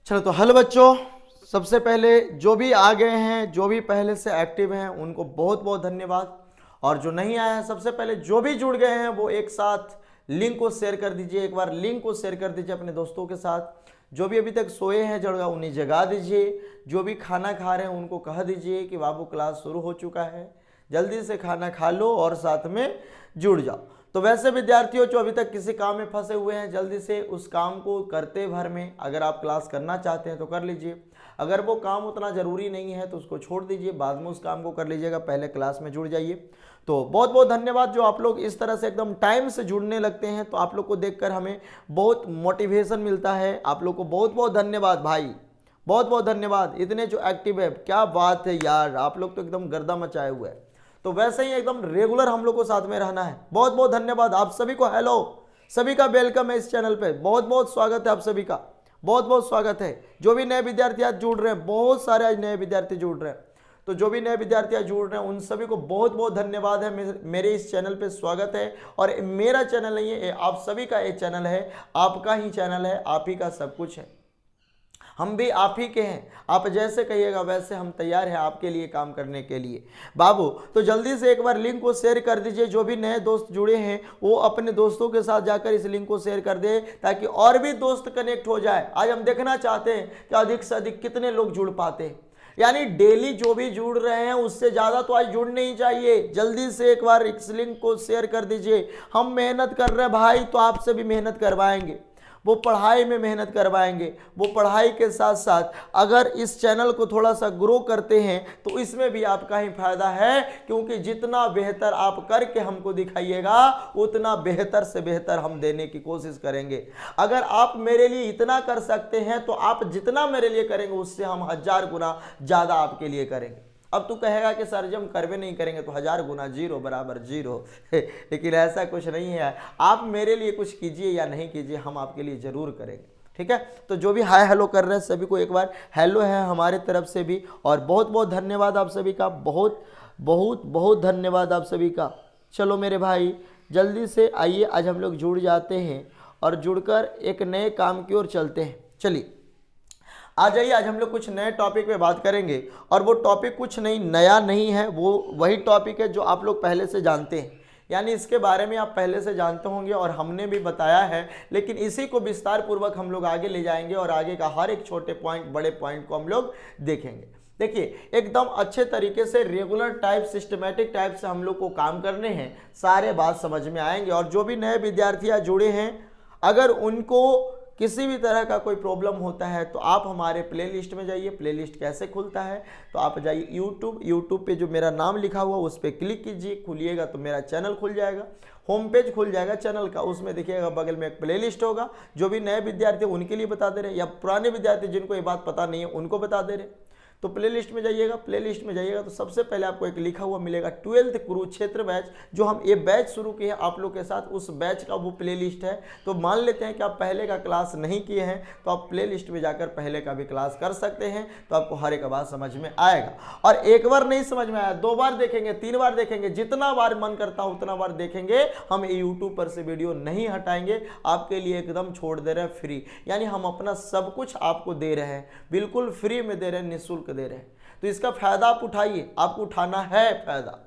चलो तो हेलो बच्चों, सबसे पहले जो भी आ गए हैं, जो भी पहले से एक्टिव हैं, उनको बहुत बहुत धन्यवाद। और जो नहीं आए हैं, सबसे पहले जो भी जुड़ गए हैं वो एक साथ लिंक को शेयर कर दीजिए। एक बार लिंक को शेयर कर दीजिए अपने दोस्तों के साथ। जो भी अभी तक सोए हैं जगह उन्हें जगा दीजिए। जो भी खाना खा रहे हैं उनको कह दीजिए कि बाबू क्लास शुरू हो चुका है, जल्दी से खाना खा लो और साथ में जुड़ जाओ। तो वैसे विद्यार्थियों जो अभी तक किसी काम में फंसे हुए हैं, जल्दी से उस काम को करते भर में अगर आप क्लास करना चाहते हैं तो कर लीजिए। अगर वो काम उतना ज़रूरी नहीं है तो उसको छोड़ दीजिए, बाद में उस काम को कर लीजिएगा, पहले क्लास में जुड़ जाइए। तो बहुत बहुत धन्यवाद जो आप लोग इस तरह से एकदम टाइम से जुड़ने लगते हैं। तो आप लोग को देखकर हमें बहुत मोटिवेशन मिलता है। आप लोग को बहुत बहुत धन्यवाद भाई, बहुत बहुत धन्यवाद। इतने जो एक्टिव है, क्या बात है यार, आप लोग तो एकदम गर्दा मचाए हुए हैं। तो वैसे ही एकदम रेगुलर हम लोग को साथ में रहना है। बहुत बहुत धन्यवाद आप सभी को। हेलो, सभी का वेलकम है इस चैनल पे। बहुत बहुत स्वागत है आप सभी का, बहुत बहुत स्वागत है। जो भी नए विद्यार्थी आज जुड़ रहे हैं, बहुत सारे आज नए विद्यार्थी जुड़ रहे हैं, तो जो भी नए विद्यार्थी आज जुड़ रहे हैं उन सभी को बहुत बहुत धन्यवाद है। मेरे इस चैनल पे स्वागत है। और मेरा चैनल नहीं है, आप सभी का ये चैनल है, आपका ही चैनल है, आप ही का सब कुछ है। हम भी आप ही के हैं। आप जैसे कहिएगा वैसे हम तैयार हैं आपके लिए काम करने के लिए बाबू। तो जल्दी से एक बार लिंक को शेयर कर दीजिए। जो भी नए दोस्त जुड़े हैं वो अपने दोस्तों के साथ जाकर इस लिंक को शेयर कर दे, ताकि और भी दोस्त कनेक्ट हो जाए। आज हम देखना चाहते हैं कि अधिक से अधिक कितने लोग जुड़ पाते हैं। यानी डेली जो भी जुड़ रहे हैं उससे ज़्यादा तो आज जुड़ने ही चाहिए। जल्दी से एक बार इस लिंक को शेयर कर दीजिए। हम मेहनत कर रहे हैं भाई, तो आपसे भी मेहनत करवाएंगे। वो पढ़ाई में मेहनत करवाएंगे। वो पढ़ाई के साथ साथ अगर इस चैनल को थोड़ा सा ग्रो करते हैं तो इसमें भी आपका ही फायदा है, क्योंकि जितना बेहतर आप करके हमको दिखाइएगा उतना बेहतर से बेहतर हम देने की कोशिश करेंगे। अगर आप मेरे लिए इतना कर सकते हैं तो आप जितना मेरे लिए करेंगे उससे हम 1000 गुना ज़्यादा आपके लिए करेंगे। अब तू कहेगा कि सर जब हम करवे नहीं करेंगे तो 1000 गुना 0 बराबर 0 लेकिन ऐसा कुछ नहीं है। आप मेरे लिए कुछ कीजिए या नहीं कीजिए, हम आपके लिए ज़रूर करेंगे। ठीक है, तो जो भी हाय हेलो कर रहे हैं सभी को एक बार हेलो है हमारे तरफ से भी। और बहुत बहुत धन्यवाद आप सभी का, बहुत बहुत बहुत धन्यवाद आप सभी का। चलो मेरे भाई जल्दी से आइए, आज हम लोग जुड़ जाते हैं और जुड़कर एक नए काम की ओर चलते हैं। चलिए आ जाइए, आज हम लोग कुछ नए टॉपिक पे बात करेंगे। और वो टॉपिक कुछ नहीं नया नहीं है, वो वही टॉपिक है जो आप लोग पहले से जानते हैं। यानी इसके बारे में आप पहले से जानते होंगे और हमने भी बताया है, लेकिन इसी को विस्तार पूर्वक हम लोग आगे ले जाएंगे और आगे का हर एक छोटे पॉइंट बड़े पॉइंट को हम लोग देखेंगे। देखिए एकदम अच्छे तरीके से रेगुलर टाइप सिस्टमेटिक टाइप से हम लोग को काम करने हैं, सारे बात समझ में आएंगे। और जो भी नए विद्यार्थी जुड़े हैं, अगर उनको किसी भी तरह का कोई प्रॉब्लम होता है तो आप हमारे प्लेलिस्ट में जाइए। प्लेलिस्ट कैसे खुलता है, तो आप जाइए यूट्यूब पे जो मेरा नाम लिखा हुआ उस पर क्लिक कीजिए, खुलिएगा तो मेरा चैनल खुल जाएगा, होम पेज खुल जाएगा चैनल का। उसमें देखिएगा बगल में एक प्लेलिस्ट होगा। जो भी नए विद्यार्थी उनके लिए बता दे रहे, या पुराने विद्यार्थी जिनको ये बात पता नहीं है उनको बता दे रहे। तो प्लेलिस्ट में जाइएगा, प्लेलिस्ट में जाइएगा तो सबसे पहले आपको एक लिखा हुआ मिलेगा 12th कुरुक्षेत्र बैच। जो हम ये बैच शुरू किए हैं आप लोग के साथ, उस बैच का वो प्लेलिस्ट है। तो मान लेते हैं कि आप पहले का क्लास नहीं किए हैं तो आप प्लेलिस्ट में जाकर पहले का भी क्लास कर सकते हैं। तो आपको हर एक बात समझ में आएगा। और एक बार नहीं समझ में आया, 2 बार देखेंगे, 3 बार देखेंगे, जितना बार मन करता है उतना बार देखेंगे। हम यूट्यूब पर से वीडियो नहीं हटाएंगे, आपके लिए एकदम छोड़ दे रहे हैं फ्री। यानी हम अपना सब कुछ आपको दे रहे हैं, बिल्कुल फ्री में दे रहे हैं, निःशुल्क दे रहे हैं। तो इसका फायदा आप उठाइए, आपको उठाना है फायदा।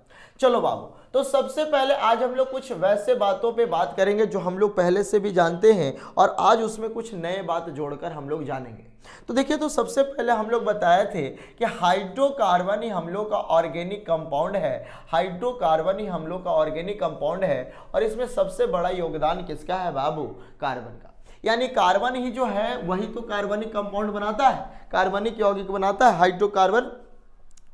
चलो बाबू, तो सबसे पहले आज हम लोग कुछ वैसे बातों पे बात करेंगे जो हम लोग पहले से भी जानते हैं, और आज उसमें कुछ नए बात जोड़कर हम लोग जानेंगे। तो देखिए, तो सबसे पहले हम लोग बताए थे कि हाइड्रोकार्बन ही हम लोग का ऑर्गेनिक कंपाउंड है। हाइड्रोकार्बन ही हम लोग का ऑर्गेनिक कंपाउंड है। और इसमें सबसे बड़ा योगदान किसका है बाबू? कार्बन का। यानी कार्बन ही जो है वही तो कार्बनिक कंपाउंड बनाता है, कार्बनिक यौगिक बनाता है, हाइड्रोकार्बन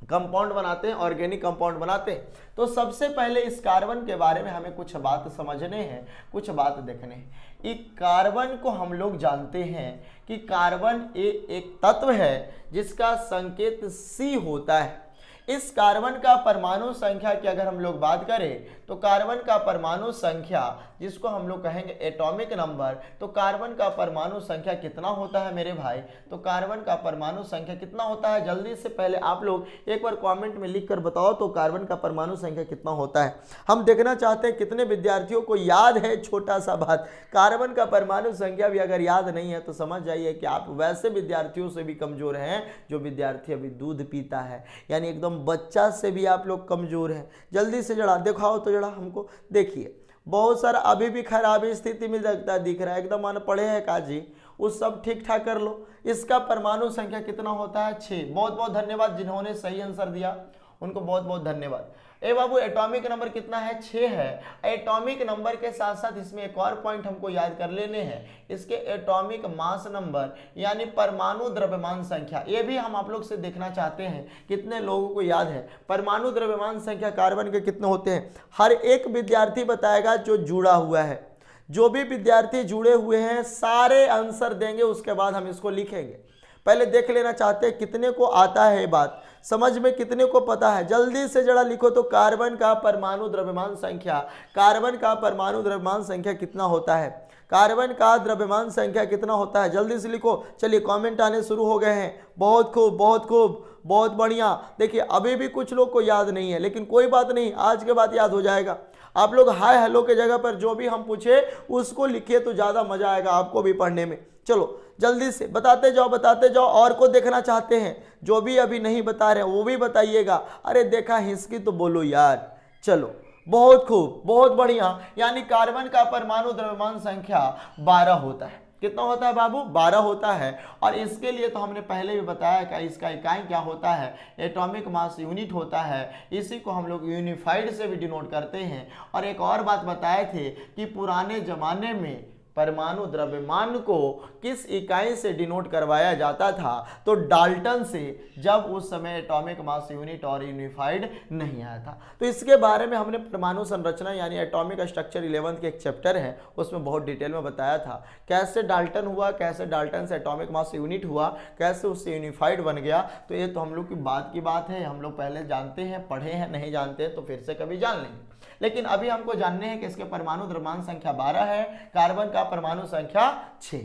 कंपाउंड बनाते हैं, ऑर्गेनिक कंपाउंड बनाते हैं। तो सबसे पहले इस कार्बन के बारे में हमें कुछ बात समझने हैं, कुछ बात देखने हैं। इस कार्बन को हम लोग जानते हैं कि कार्बन एक तत्व है जिसका संकेत C होता है। इस कार्बन का परमाणु संख्या की अगर हम लोग बात करें तो कार्बन का परमाणु संख्या जिसको हम लोग कहेंगे एटॉमिक नंबर, तो कार्बन का परमाणु संख्या कितना होता है मेरे भाई? तो कार्बन का परमाणु संख्या कितना होता है? जल्दी से पहले आप लोग एक बार कमेंट में लिख कर बताओ तो कार्बन का परमाणु संख्या कितना होता है। हम देखना चाहते हैं कितने विद्यार्थियों को याद है। छोटा सा बात, कार्बन का परमाणु संख्या भी अगर याद नहीं है तो समझ जाइए कि आप वैसे विद्यार्थियों से भी कमजोर हैं जो विद्यार्थी अभी दूध पीता है, यानी एकदम बच्चा से भी आप लोग कमजोर हैं। जल्दी से जरा दिखाओ तो जरा हमको। देखिए बहुत सारा अभी भी खराबी स्थिति में लगता दिख रहा है, एकदम अनपढ़े है काजी, उस सब ठीक ठाक कर लो। इसका परमाणु संख्या कितना होता है? 6। बहुत बहुत धन्यवाद जिन्होंने सही आंसर दिया, उनको बहुत बहुत धन्यवाद। ए बाबू एटॉमिक नंबर कितना है? 6 है। एटॉमिक नंबर के साथ साथ इसमें एक और पॉइंट हमको याद कर लेने हैं, इसके एटॉमिक मास नंबर यानी परमाणु द्रव्यमान संख्या, ये भी हम आप लोग से देखना चाहते हैं कितने लोगों को याद है परमाणु द्रव्यमान संख्या कार्बन के कितने होते हैं। हर एक विद्यार्थी बताएगा जो जुड़ा हुआ है। जो भी विद्यार्थी जुड़े हुए हैं सारे आंसर देंगे, उसके बाद हम इसको लिखेंगे। पहले देख लेना चाहते हैं कितने को आता है, बात समझ में कितने को पता है। जल्दी से जरा लिखो तो कार्बन का परमाणु द्रव्यमान संख्या, कार्बन का परमाणु द्रव्यमान संख्या कितना होता है? कार्बन का द्रव्यमान संख्या कितना होता है? जल्दी से लिखो। चलिए कमेंट आने शुरू हो गए हैं। बहुत खूब, बहुत खूब, बहुत बढ़िया। देखिए अभी भी कुछ लोग को याद नहीं है, लेकिन कोई बात नहीं, आज के बाद याद हो जाएगा। आप लोग हाय हेलो के जगह पर जो भी हम पूछे उसको लिखिए तो ज़्यादा मजा आएगा आपको भी पढ़ने में। चलो जल्दी से बताते जाओ, बताते जाओ। और को देखना चाहते हैं जो भी अभी नहीं बता रहे वो भी बताइएगा। अरे देखा हिंसकी तो बोलो यार। चलो बहुत खूब, बहुत बढ़िया। यानी कार्बन का परमाणु द्रव्यमान संख्या 12 होता है। कितना होता है बाबू? 12 होता है। और इसके लिए तो हमने पहले भी बताया कि इसका इकाई क्या होता है? एटॉमिक मास यूनिट होता है। इसी को हम लोग यूनिफाइड से भी डिनोट करते हैं। और एक और बात बताए थे कि पुराने जमाने में परमाणु द्रव्यमान को किस इकाई से डिनोट करवाया जाता था? तो डाल्टन से, जब उस समय एटॉमिक मास यूनिट और यूनिफाइड नहीं आया था। तो इसके बारे में हमने परमाणु संरचना यानी एटॉमिक स्ट्रक्चर 11th के एक चैप्टर है, उसमें बहुत डिटेल में बताया था कैसे डाल्टन हुआ, कैसे डाल्टन से एटॉमिक मास यूनिट हुआ, कैसे उससे यूनिफाइड बन गया। तो ये तो हम लोग की बात है, हम लोग पहले जानते हैं, पढ़े हैं, नहीं जानते हैं तो फिर से कभी जान लेंगे। लेकिन अभी हमको जानने हैं कि इसके परमाणु द्रव्यमान संख्या 12 है, कार्बन का परमाणु संख्या 6।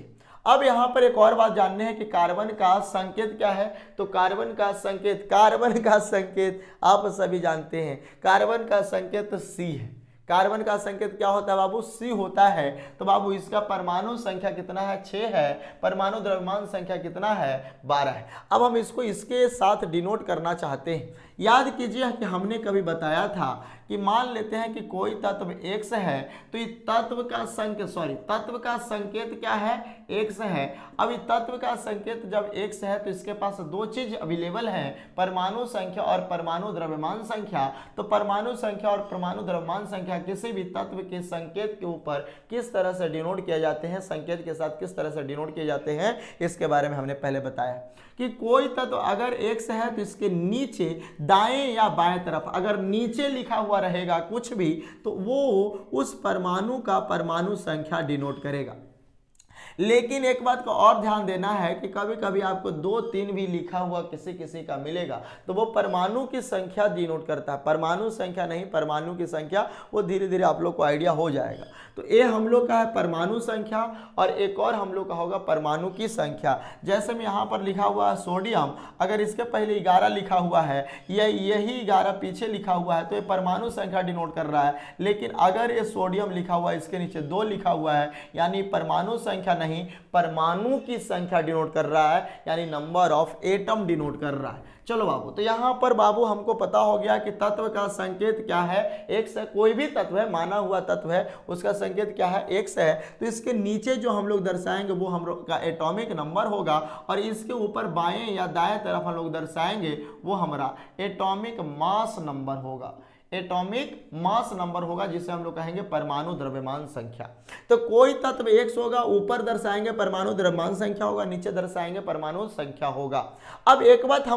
अब यहां पर एक और बात जानने हैं कि कार्बन का संकेत क्या है? तो कार्बन का संकेत आप सभी जानते हैं, कार्बन का संकेत C है। कार्बन का संकेत क्या होता है बाबू? C होता है। तो बाबू इसका परमाणु संख्या कितना है? 6 है। परमाणु द्रव्यमान संख्या कितना है? 12 है। अब हम इसको इसके साथ डिनोट करना चाहते हैं। याद कीजिए कि हमने कभी बताया था कि मान लेते हैं कि कोई तत्व X है, तो इस तत्व का संकेत क्या है? X है। अब इस तत्व का संकेत जब X है तो इसके पास दो चीज अवेलेबल है, परमाणु संख्या और परमाणु द्रव्यमान संख्या। तो परमाणु संख्या और परमाणु द्रव्यमान संख्या किसी भी तत्व के संकेत के ऊपर किस तरह से डिनोट किए जाते हैं, संकेत के साथ किस तरह से डिनोट किए जाते हैं, इसके बारे में हमने पहले बताया कि कोई तत्व अगर X है तो इसके नीचे दाएं या बाएं तरफ अगर नीचे लिखा हुआ रहेगा कुछ भी तो वो उस परमाणु का परमाणु संख्या डिनोट करेगा। लेकिन एक बात को और ध्यान देना है कि कभी कभी आपको 2-3 भी लिखा हुआ किसी किसी का मिलेगा तो वो परमाणु की संख्या डिनोट करता है, परमाणु संख्या नहीं, परमाणु की संख्या। वो धीरे धीरे आप लोग को आइडिया हो जाएगा। तो ये हम लोग का है परमाणु संख्या और एक और हम लोग का होगा परमाणु की संख्या। जैसे में यहाँ पर लिखा हुआ है सोडियम, अगर इसके पहले 11 लिखा हुआ है, यही 11 पीछे लिखा हुआ है तो ये परमाणु संख्या डिनोट कर रहा है। लेकिन अगर ये सोडियम लिखा हुआ है, इसके नीचे 2 लिखा हुआ है, यानी परमाणु संख्या नहीं, परमाणु की संख्या डिनोट कर रहा है, यानी नंबर ऑफ एटम डिनोट कर रहा है। चलो बाबू, तो यहां पर बाबू हमको पता हो गया कि तत्व का संकेत क्या है? X है। कोई भी तत्व है, माना हुआ तत्व है, उसका संकेत क्या है? X है। तो इसके नीचे जो हम लोग दर्शाएंगे वो हम लोग का एटॉमिक नंबर होगा और इसके ऊपर बाएं या दाएं तरफ हम लोग दर्शाएंगे वो हमारा एटॉमिक मास नंबर होगा। एटॉमिक मास नंबर होगा जिसे हम लोग कहेंगे परमाणु द्रव्यमान संख्या। तो कोई तत्व X होगा, ऊपर दर्शाएंगे परमाणु द्रव्यमान संख्या होगा, नीचे दर्शाएंगे परमाणु संख्या होगा। अब एक बात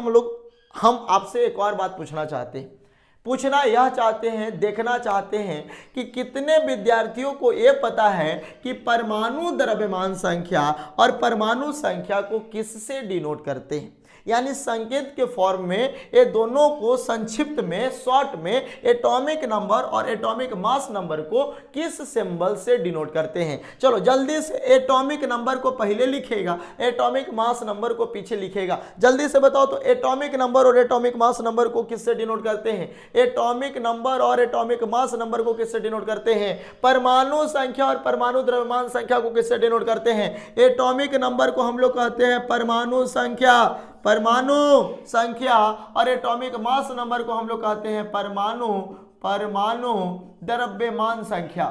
हम आपसे एक और बात पूछना चाहते हैं, देखना चाहते हैं कि कितने विद्यार्थियों को यह पता है कि परमाणु द्रव्यमान संख्या और परमाणु संख्या को किससे डिनोट करते हैं। यानी संकेत के फॉर्म में ये दोनों को संक्षिप्त में, शॉर्ट में एटॉमिक नंबर और एटॉमिक मास नंबर को किस सिंबल से डिनोट करते हैं। चलो जल्दी से एटॉमिक नंबर को पहले लिखेगा, एटॉमिक मास नंबर को पीछे लिखेगा। जल्दी से बताओ तो एटॉमिक नंबर और एटॉमिक मास नंबर को किससे डिनोट करते हैं? एटॉमिक नंबर और एटॉमिक मास नंबर को किससे डिनोट करते हैं? परमाणु संख्या और परमाणु द्रव्यमान संख्या को किससे डिनोट करते हैं? एटॉमिक नंबर को हम लोग कहते हैं परमाणु संख्या, परमाणु संख्या, और एटॉमिक मास नंबर को हम लोग कहते हैं परमाणु द्रव्यमान संख्या,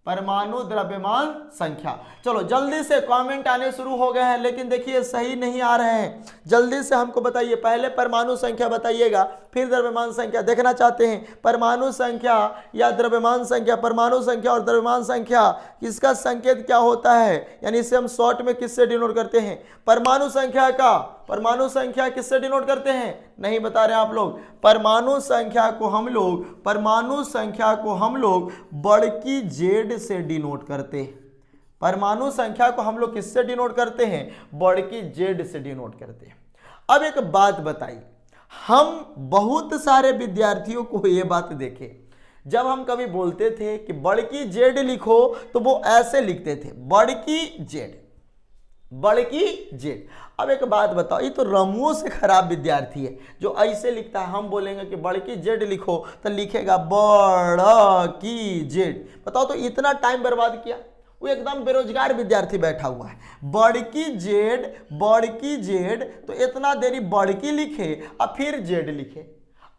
परमाणु द्रव्यमान संख्या। चलो जल्दी से कमेंट आने शुरू हो गए हैं, लेकिन देखिए सही नहीं आ रहे हैं। जल्दी से हमको बताइए, पहले परमाणु संख्या बताइएगा, फिर द्रव्यमान संख्या। देखना चाहते हैं परमाणु संख्या या द्रव्यमान संख्या, परमाणु संख्या और द्रव्यमान संख्या, इसका संकेत क्या होता है, यानी इसे हम शॉर्ट में किससे डिनोट करते हैं? परमाणु संख्या किससे डिनोट करते हैं? नहीं बता रहे आप लोग। परमाणु संख्या को हम लोग बड़की जेड से डिनोट करते हैं। परमाणु संख्या को हम लोग किससे डिनोट करते हैं? बड़की जेड से डिनोट करते हैं। अब एक बात बताइए, हम बहुत सारे विद्यार्थियों को ये बात देखें, जब हम कभी बोलते थे कि बड़की जेड लिखो तो वो ऐसे लिखते थे, बड़की जेड। अब एक बात बताओ, ये तो रमुओं से खराब विद्यार्थी है जो ऐसे लिखता है। हम बोलेंगे कि बड़की जेड लिखो तो लिखेगा बड़की जेड। बताओ तो इतना टाइम बर्बाद किया, वो एकदम बेरोजगार विद्यार्थी बैठा हुआ है। बड़की जेड तो इतना देरी बड़की लिखे और फिर जेड लिखे।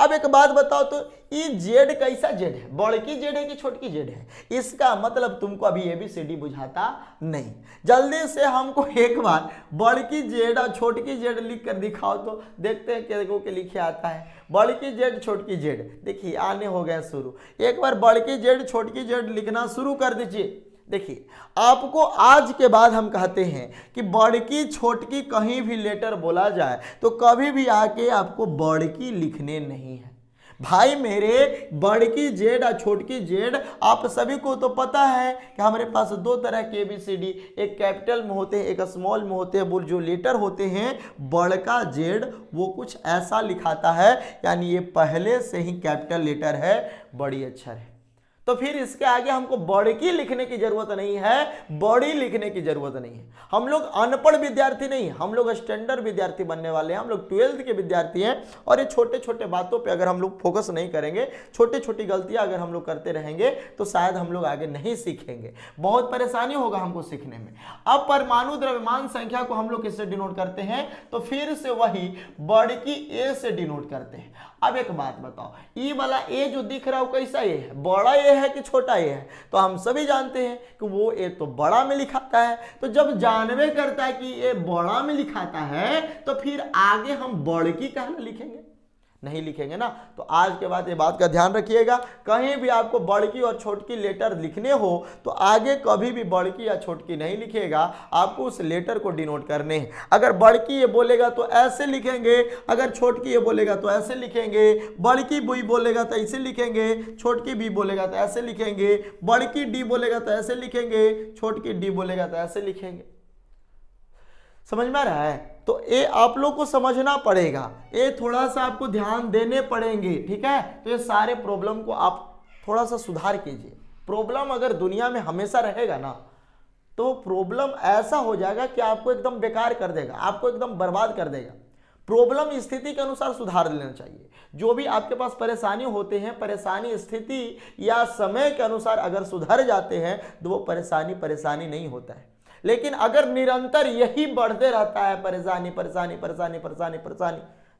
अब एक बात बताओ तो ये जेड कैसा जेड है? बड़की जेड है कि छोटकी जेड है? इसका मतलब तुमको अभी ABCD बुझाता नहीं। जल्दी से हमको एक बार बड़की जेड और छोटकी जेड लिख कर दिखाओ तो देखते हैं किसको के लिखे आता है। बड़की जेड छोटकी जेड, देखिए आने हो गए शुरू। एक बार बड़की जेड छोटकी जेड लिखना शुरू कर दीजिए। देखिए आपको आज के बाद हम कहते हैं कि बड़की छोटकी कहीं भी लेटर बोला जाए तो कभी भी आके आपको बड़की लिखने नहीं है भाई मेरे। बड़की जेड और छोटकी जेड आप सभी को तो पता है कि हमारे पास दो तरह के ABCD, एक कैपिटल में होते हैं, एक स्मॉल में होते हैं। वो जो लेटर होते हैं बड़का जेड वो कुछ ऐसा लिखाता है, यानी ये पहले से ही कैपिटल लेटर है, बड़ी अक्षर है। तो फिर इसके आगे हमको बड़की लिखने की जरूरत नहीं है, बड़ी लिखने की जरूरत नहीं है। हम लोग अनपढ़ विद्यार्थी नहीं, हम लोग स्टैंडर्ड विद्यार्थी बनने वाले हैं। हम लोग 12th के विद्यार्थी हैं और ये छोटे छोटे बातों पे अगर हम लोग फोकस नहीं करेंगे, छोटी छोटी गलतियां अगर हम लोग करते रहेंगे तो शायद हम लोग आगे नहीं सीखेंगे, बहुत परेशानी होगा हमको सीखने में। अब परमाणु द्रव्यमान संख्या को हम लोग किससे डिनोट करते हैं? तो फिर से वही बड़की ए से डिनोट करते हैं। अब एक बात बताओ, ई वाला ए जो दिख रहा है वो कैसा ए है? बड़ा ए है कि छोटा ए है? तो हम सभी जानते हैं कि वो ए तो बड़ा में लिखाता है। तो जब जानवे करता है कि ये बड़ा में लिखाता है तो फिर आगे हम बड़की कहना लिखेंगे? नहीं लिखेंगे ना। तो आज के बाद ये बात का ध्यान रखिएगा, कहीं भी आपको बड़की और छोटकी लेटर लिखने हो तो आगे कभी भी बड़की या छोटकी नहीं लिखेगा, आपको उस लेटर को डिनोट करने हैं। अगर बड़की ये बोलेगा तो ऐसे लिखेंगे, अगर छोटकी ये बोलेगा तो ऐसे लिखेंगे, बड़की बी बोलेगा तो ऐसे लिखेंगे, छोटकी बी बोलेगा तो ऐसे लिखेंगे, बड़की डी बोलेगा तो ऐसे लिखेंगे, छोटकी डी बोलेगा तो ऐसे लिखेंगे। समझ में आ रहा है? तो ये आप लोग को समझना पड़ेगा, ये थोड़ा सा आपको ध्यान देने पड़ेंगे, ठीक है? तो ये सारे प्रॉब्लम को आप थोड़ा सा सुधार कीजिए। प्रॉब्लम अगर दुनिया में हमेशा रहेगा ना तो प्रॉब्लम ऐसा हो जाएगा कि आपको एकदम बेकार कर देगा, आपको एकदम बर्बाद कर देगा। प्रॉब्लम स्थिति के अनुसार सुधार लेना चाहिए। जो भी आपके पास परेशानी होते हैं, परेशानी स्थिति या समय के अनुसार अगर सुधर जाते हैं तो वो परेशानी नहीं होता है। लेकिन अगर निरंतर यही बढ़ते रहता है परेशानी,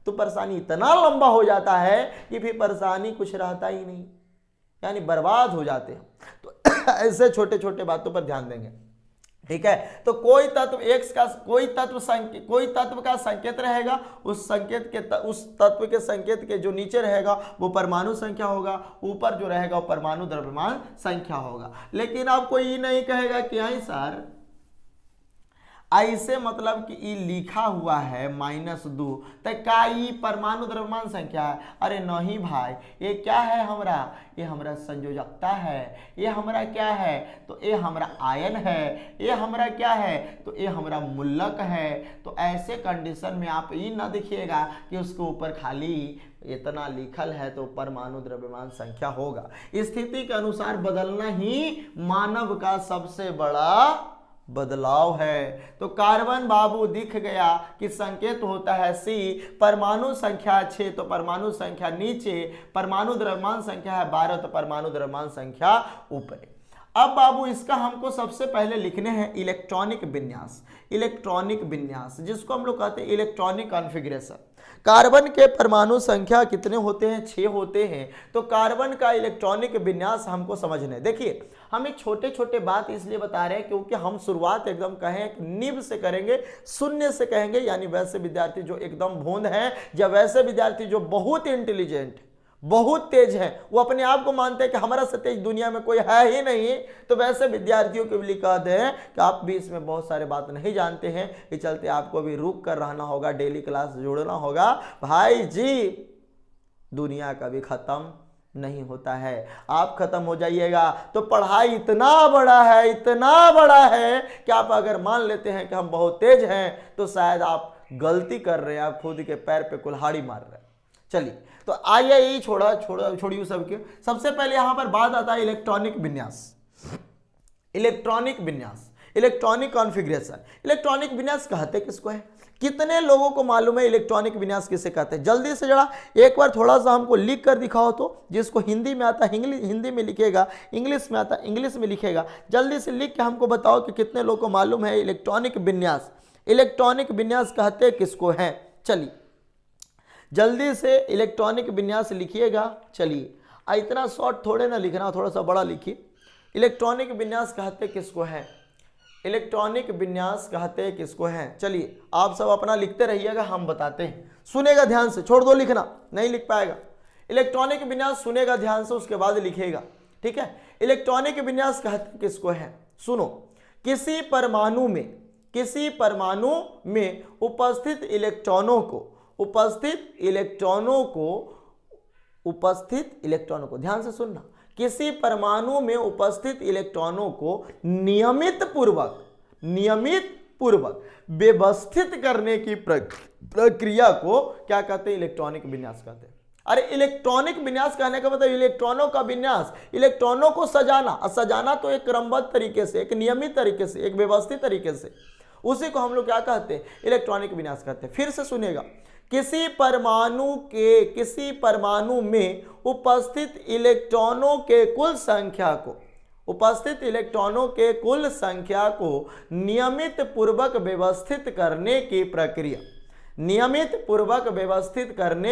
तो परेशानी इतना लंबा हो जाता है कि फिर परेशानी कुछ रहता ही नहीं, यानी बर्बाद हो जाते हैं। तो ऐसे छोटे छोटे बातों पर ध्यान देंगे, ठीक है? तो कोई तत्व x का कोई तत्व का संकेत रहेगा, उस तत्व के संकेत के जो नीचे रहेगा वो परमाणु संख्या होगा, ऊपर जो रहेगा वो परमाणु द्रव्यमान संख्या होगा। लेकिन अब कोई ये नहीं कहेगा कि आई सर ऐसे मतलब कि ई लिखा हुआ है -2, तो का ई परमाणु द्रव्यमान संख्या है? अरे नहीं भाई, ये क्या है हमरा? ये हमरा संयोजकता है। ये हमरा क्या है? तो ये हमरा आयन है। ये हमरा क्या है? तो ये हमरा मूलक है। तो ऐसे कंडीशन में आप ये ना देखिएगा कि उसके ऊपर खाली इतना लिखल है तो परमाणु द्रव्यमान संख्या होगा। स्थिति के अनुसार बदलना ही मानव का सबसे बड़ा बदलाव है। तो कार्बन बाबू दिख गया कि संकेत होता है C, परमाणु संख्या 6 तो परमाणु संख्या नीचे, परमाणु द्रव्यमान संख्या है 12 तो परमाणु द्रव्यमान संख्या ऊपर। अब बाबू इसका हमको सबसे पहले लिखने हैं इलेक्ट्रॉनिक विन्यास। इलेक्ट्रॉनिक विन्यास जिसको हम लोग कहते हैं इलेक्ट्रॉनिक कॉन्फ़िगरेशन। कार्बन के परमाणु संख्या कितने होते हैं? 6 होते हैं। तो कार्बन का इलेक्ट्रॉनिक विन्यास हमको समझना है। देखिए, हम एक छोटे छोटे बात इसलिए बता रहे हैं क्योंकि हम शुरुआत एकदम कहें नींव से करेंगे, शून्य से कहेंगे, यानी वैसे विद्यार्थी जो एकदम भोंद हैं या वैसे विद्यार्थी जो बहुत इंटेलिजेंट, बहुत तेज है, वो अपने आप को मानते हैं कि हमारा से तेज दुनिया में कोई है ही नहीं, तो वैसे विद्यार्थियों के लिए कहते हैं कि आप भी इसमें बहुत सारे बात नहीं जानते हैं। इस चलते आपको भी रुक कर रहना होगा, डेली क्लास जोड़ना होगा। भाई जी, दुनिया कभी खत्म नहीं होता है। आप खत्म हो जाइएगा तो पढ़ाई इतना बड़ा है, इतना बड़ा है कि आप अगर मान लेते हैं कि हम बहुत तेज हैं तो शायद आप गलती कर रहे हैं, आप खुद के पैर पे कुल्हाड़ी मार रहे हैं। चलिए, तो आइए ये छोड़िए सबके। सबसे पहले यहां पर बात आता है इलेक्ट्रॉनिक विन्यास। इलेक्ट्रॉनिक विन्यास, इलेक्ट्रॉनिक कॉन्फ़िगरेशन। इलेक्ट्रॉनिक विन्यास कहते किसको है? कितने लोगों को मालूम है इलेक्ट्रॉनिक विन्यास किसे कहते हैं? जल्दी से जरा एक बार थोड़ा सा हमको लिख कर दिखाओ तो। जिसको हिंदी में आता है हिंदी में लिखेगा, इंग्लिश में आता है इंग्लिश में लिखेगा। जल्दी से लिख के हमको बताओ कि कितने लोगों को मालूम है इलेक्ट्रॉनिक विन्यास। इलेक्ट्रॉनिक विन्यास कहते किसको है? चलिए जल्दी से इलेक्ट्रॉनिक विन्यास लिखिएगा। चलिए, इतना शॉर्ट थोड़े ना लिखना, थोड़ा सा बड़ा लिखिए। इलेक्ट्रॉनिक विन्यास कहते किसको है? इलेक्ट्रॉनिक विन्यास कहते किसको हैं? चलिए आप सब अपना लिखते रहिएगा, हम बताते हैं। सुनेगा ध्यान से, छोड़ दो लिखना, नहीं लिख पाएगा। इलेक्ट्रॉनिक विन्यास सुनेगा ध्यान से, उसके बाद लिखेगा, ठीक है। इलेक्ट्रॉनिक विन्यास कहते किसको है? सुनो, किसी परमाणु में उपस्थित इलेक्ट्रॉनों को ध्यान से सुनना। किसी परमाणु में उपस्थित इलेक्ट्रॉनों को नियमित पूर्वक व्यवस्थित करने की प्रक्रिया को क्या कहते हैं? इलेक्ट्रॉनिक विन्यास कहते हैं। अरे इलेक्ट्रॉनिक विन्यास कहने का मतलब इलेक्ट्रॉनों का विन्यास, इलेक्ट्रॉनों को सजाना। और सजाना तो एक क्रमबद्ध तरीके से, एक नियमित तरीके से, एक व्यवस्थित तरीके से, उसी को हम लोग क्या कहते हैं? इलेक्ट्रॉनिक विन्यास कहते हैं। फिर से सुनेगा, किसी परमाणु में उपस्थित इलेक्ट्रॉनों के कुल संख्या को नियमित पूर्वक व्यवस्थित करने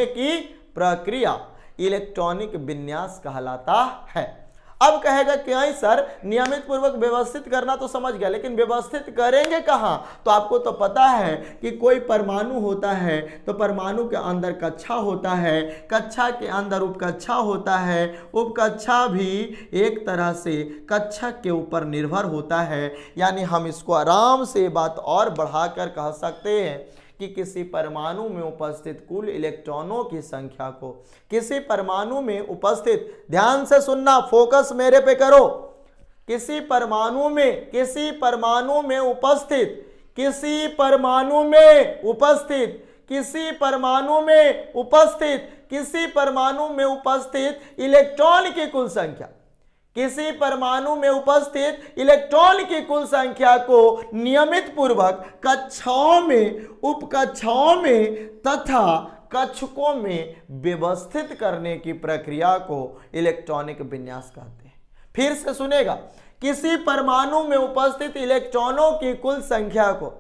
की प्रक्रिया इलेक्ट्रॉनिक विन्यास कहलाता है। अब कहेगा कि नहीं सर, नियमित पूर्वक व्यवस्थित करना तो समझ गया, लेकिन व्यवस्थित करेंगे कहाँ? तो आपको तो पता है कि कोई परमाणु होता है तो परमाणु के अंदर कक्षा होता है, कक्षा के अंदर उपकक्षा होता है, उपकक्षा भी एक तरह से कक्षा के ऊपर निर्भर होता है। यानी हम इसको आराम से बात और बढ़ाकर कह सकते हैं कि किसी परमाणु में उपस्थित कुल इलेक्ट्रॉनों की संख्या को, किसी परमाणु में उपस्थित, ध्यान से सुनना, फोकस मेरे पे करो, किसी परमाणु में उपस्थित इलेक्ट्रॉन की कुल संख्या, किसी परमाणु में उपस्थित इलेक्ट्रॉन की कुल संख्या को नियमित पूर्वक कक्षाओं में, उपकक्षाओं में तथा कक्षकों में व्यवस्थित करने की प्रक्रिया को इलेक्ट्रॉनिक विन्यास कहते हैं। फिर से सुनेगा, किसी परमाणु में उपस्थित इलेक्ट्रॉनों की कुल संख्या को,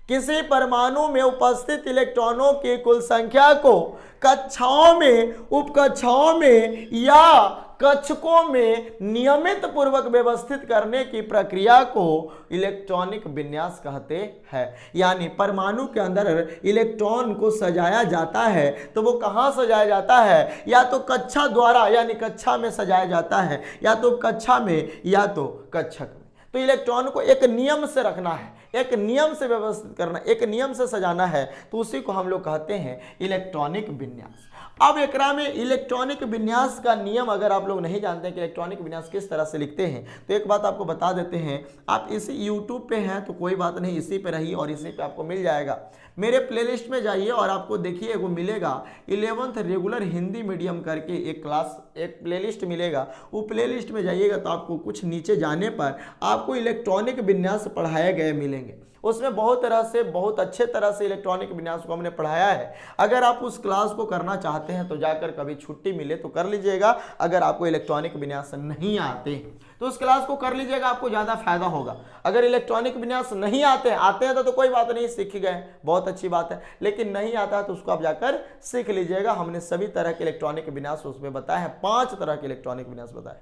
किसी परमाणु में उपस्थित इलेक्ट्रॉनों की कुल संख्या को कक्षाओं में, उपकक्षाओं में या कक्षकों में नियमित पूर्वक व्यवस्थित करने की प्रक्रिया को इलेक्ट्रॉनिक विन्यास कहते हैं। यानी परमाणु के अंदर इलेक्ट्रॉन को सजाया जाता है तो वो कहाँ सजाया जाता है? या तो कक्षा द्वारा, यानी कक्षा में सजाया जाता है, या तो कक्षा में, या तो कक्षक में। तो इलेक्ट्रॉन को एक नियम से रखना है, एक नियम से व्यवस्थित करना, एक नियम से सजाना है, तो उसी को हम लोग कहते हैं इलेक्ट्रॉनिक विन्यास। अब एकरा में इलेक्ट्रॉनिक विन्यास का नियम अगर आप लोग नहीं जानते हैं कि इलेक्ट्रॉनिक विन्यास किस तरह से लिखते हैं, तो एक बात आपको बता देते हैं। आप इसी यूट्यूब पे हैं तो कोई बात नहीं, इसी पे रहिए और इसी पे आपको मिल जाएगा। मेरे प्लेलिस्ट में जाइए और आपको देखिए वो मिलेगा 11th रेगुलर हिंदी मीडियम करके एक क्लास, एक प्लेलिस्ट मिलेगा। वो प्लेलिस्ट में जाइएगा तो आपको कुछ नीचे जाने पर आपको इलेक्ट्रॉनिक विन्यास पढ़ाए गए मिलेंगे। उसमें बहुत तरह से, बहुत अच्छे तरह से इलेक्ट्रॉनिक विन्यास को हमने पढ़ाया है। अगर आप उस क्लास को करना चाहते हैं तो जाकर कभी छुट्टी मिले तो कर लीजिएगा। अगर आपको इलेक्ट्रॉनिक विन्यास नहीं आते तो उस क्लास को कर लीजिएगा, आपको ज़्यादा फायदा होगा। अगर इलेक्ट्रॉनिक विन्यास नहीं आते हैं तो कोई बात नहीं, सीख गए, बहुत अच्छी बात है। लेकिन नहीं आता है तो उसको आप जाकर सीख लीजिएगा। हमने सभी तरह के इलेक्ट्रॉनिक विन्यास उसमें बताए हैं, 5 तरह के इलेक्ट्रॉनिक विन्यास बताए।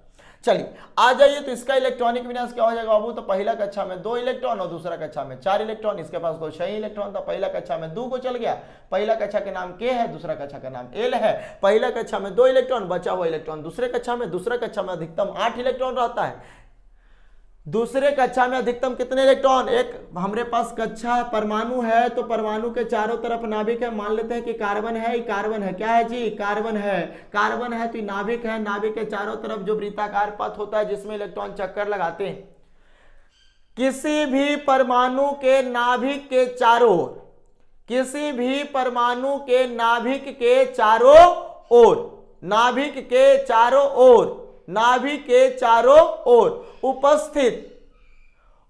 चलिए आ जाइए, तो इसका इलेक्ट्रॉनिक विन्यास क्या हो जाएगा बाबू? तो पहला कक्षा में 2 इलेक्ट्रॉन और दूसरा कक्षा में 4 इलेक्ट्रॉन। इसके पास तो 6 इलेक्ट्रॉन था। पहला कक्षा में 2 को चल गया। पहला कक्षा के नाम K है, दूसरा कक्षा का नाम L है। पहला कक्षा में 2 इलेक्ट्रॉन, बचा हुआ इलेक्ट्रॉन दूसरे कक्षा में। दूसरा कक्षा में अधिकतम 8 इलेक्ट्रॉन रहता है। दूसरे कक्षा में अधिकतम कितने इलेक्ट्रॉन? एक हमारे पास कक्षा परमाणु है, तो परमाणु के चारों तरफ नाभिक है। मान लेते हैं कि कार्बन है, कार्बन है, क्या है जी? कार्बन है। कार्बन है तो नाभिक है। नाभिक के चारों तरफ जो वृत्ताकार पथ होता है जिसमें इलेक्ट्रॉन चक्कर लगाते हैं। किसी भी परमाणु के नाभिक के चारों ओर, किसी भी परमाणु के नाभिक के चारों ओर, नाभिक के चारों ओर, नाभिक के चारों ओर उपस्थित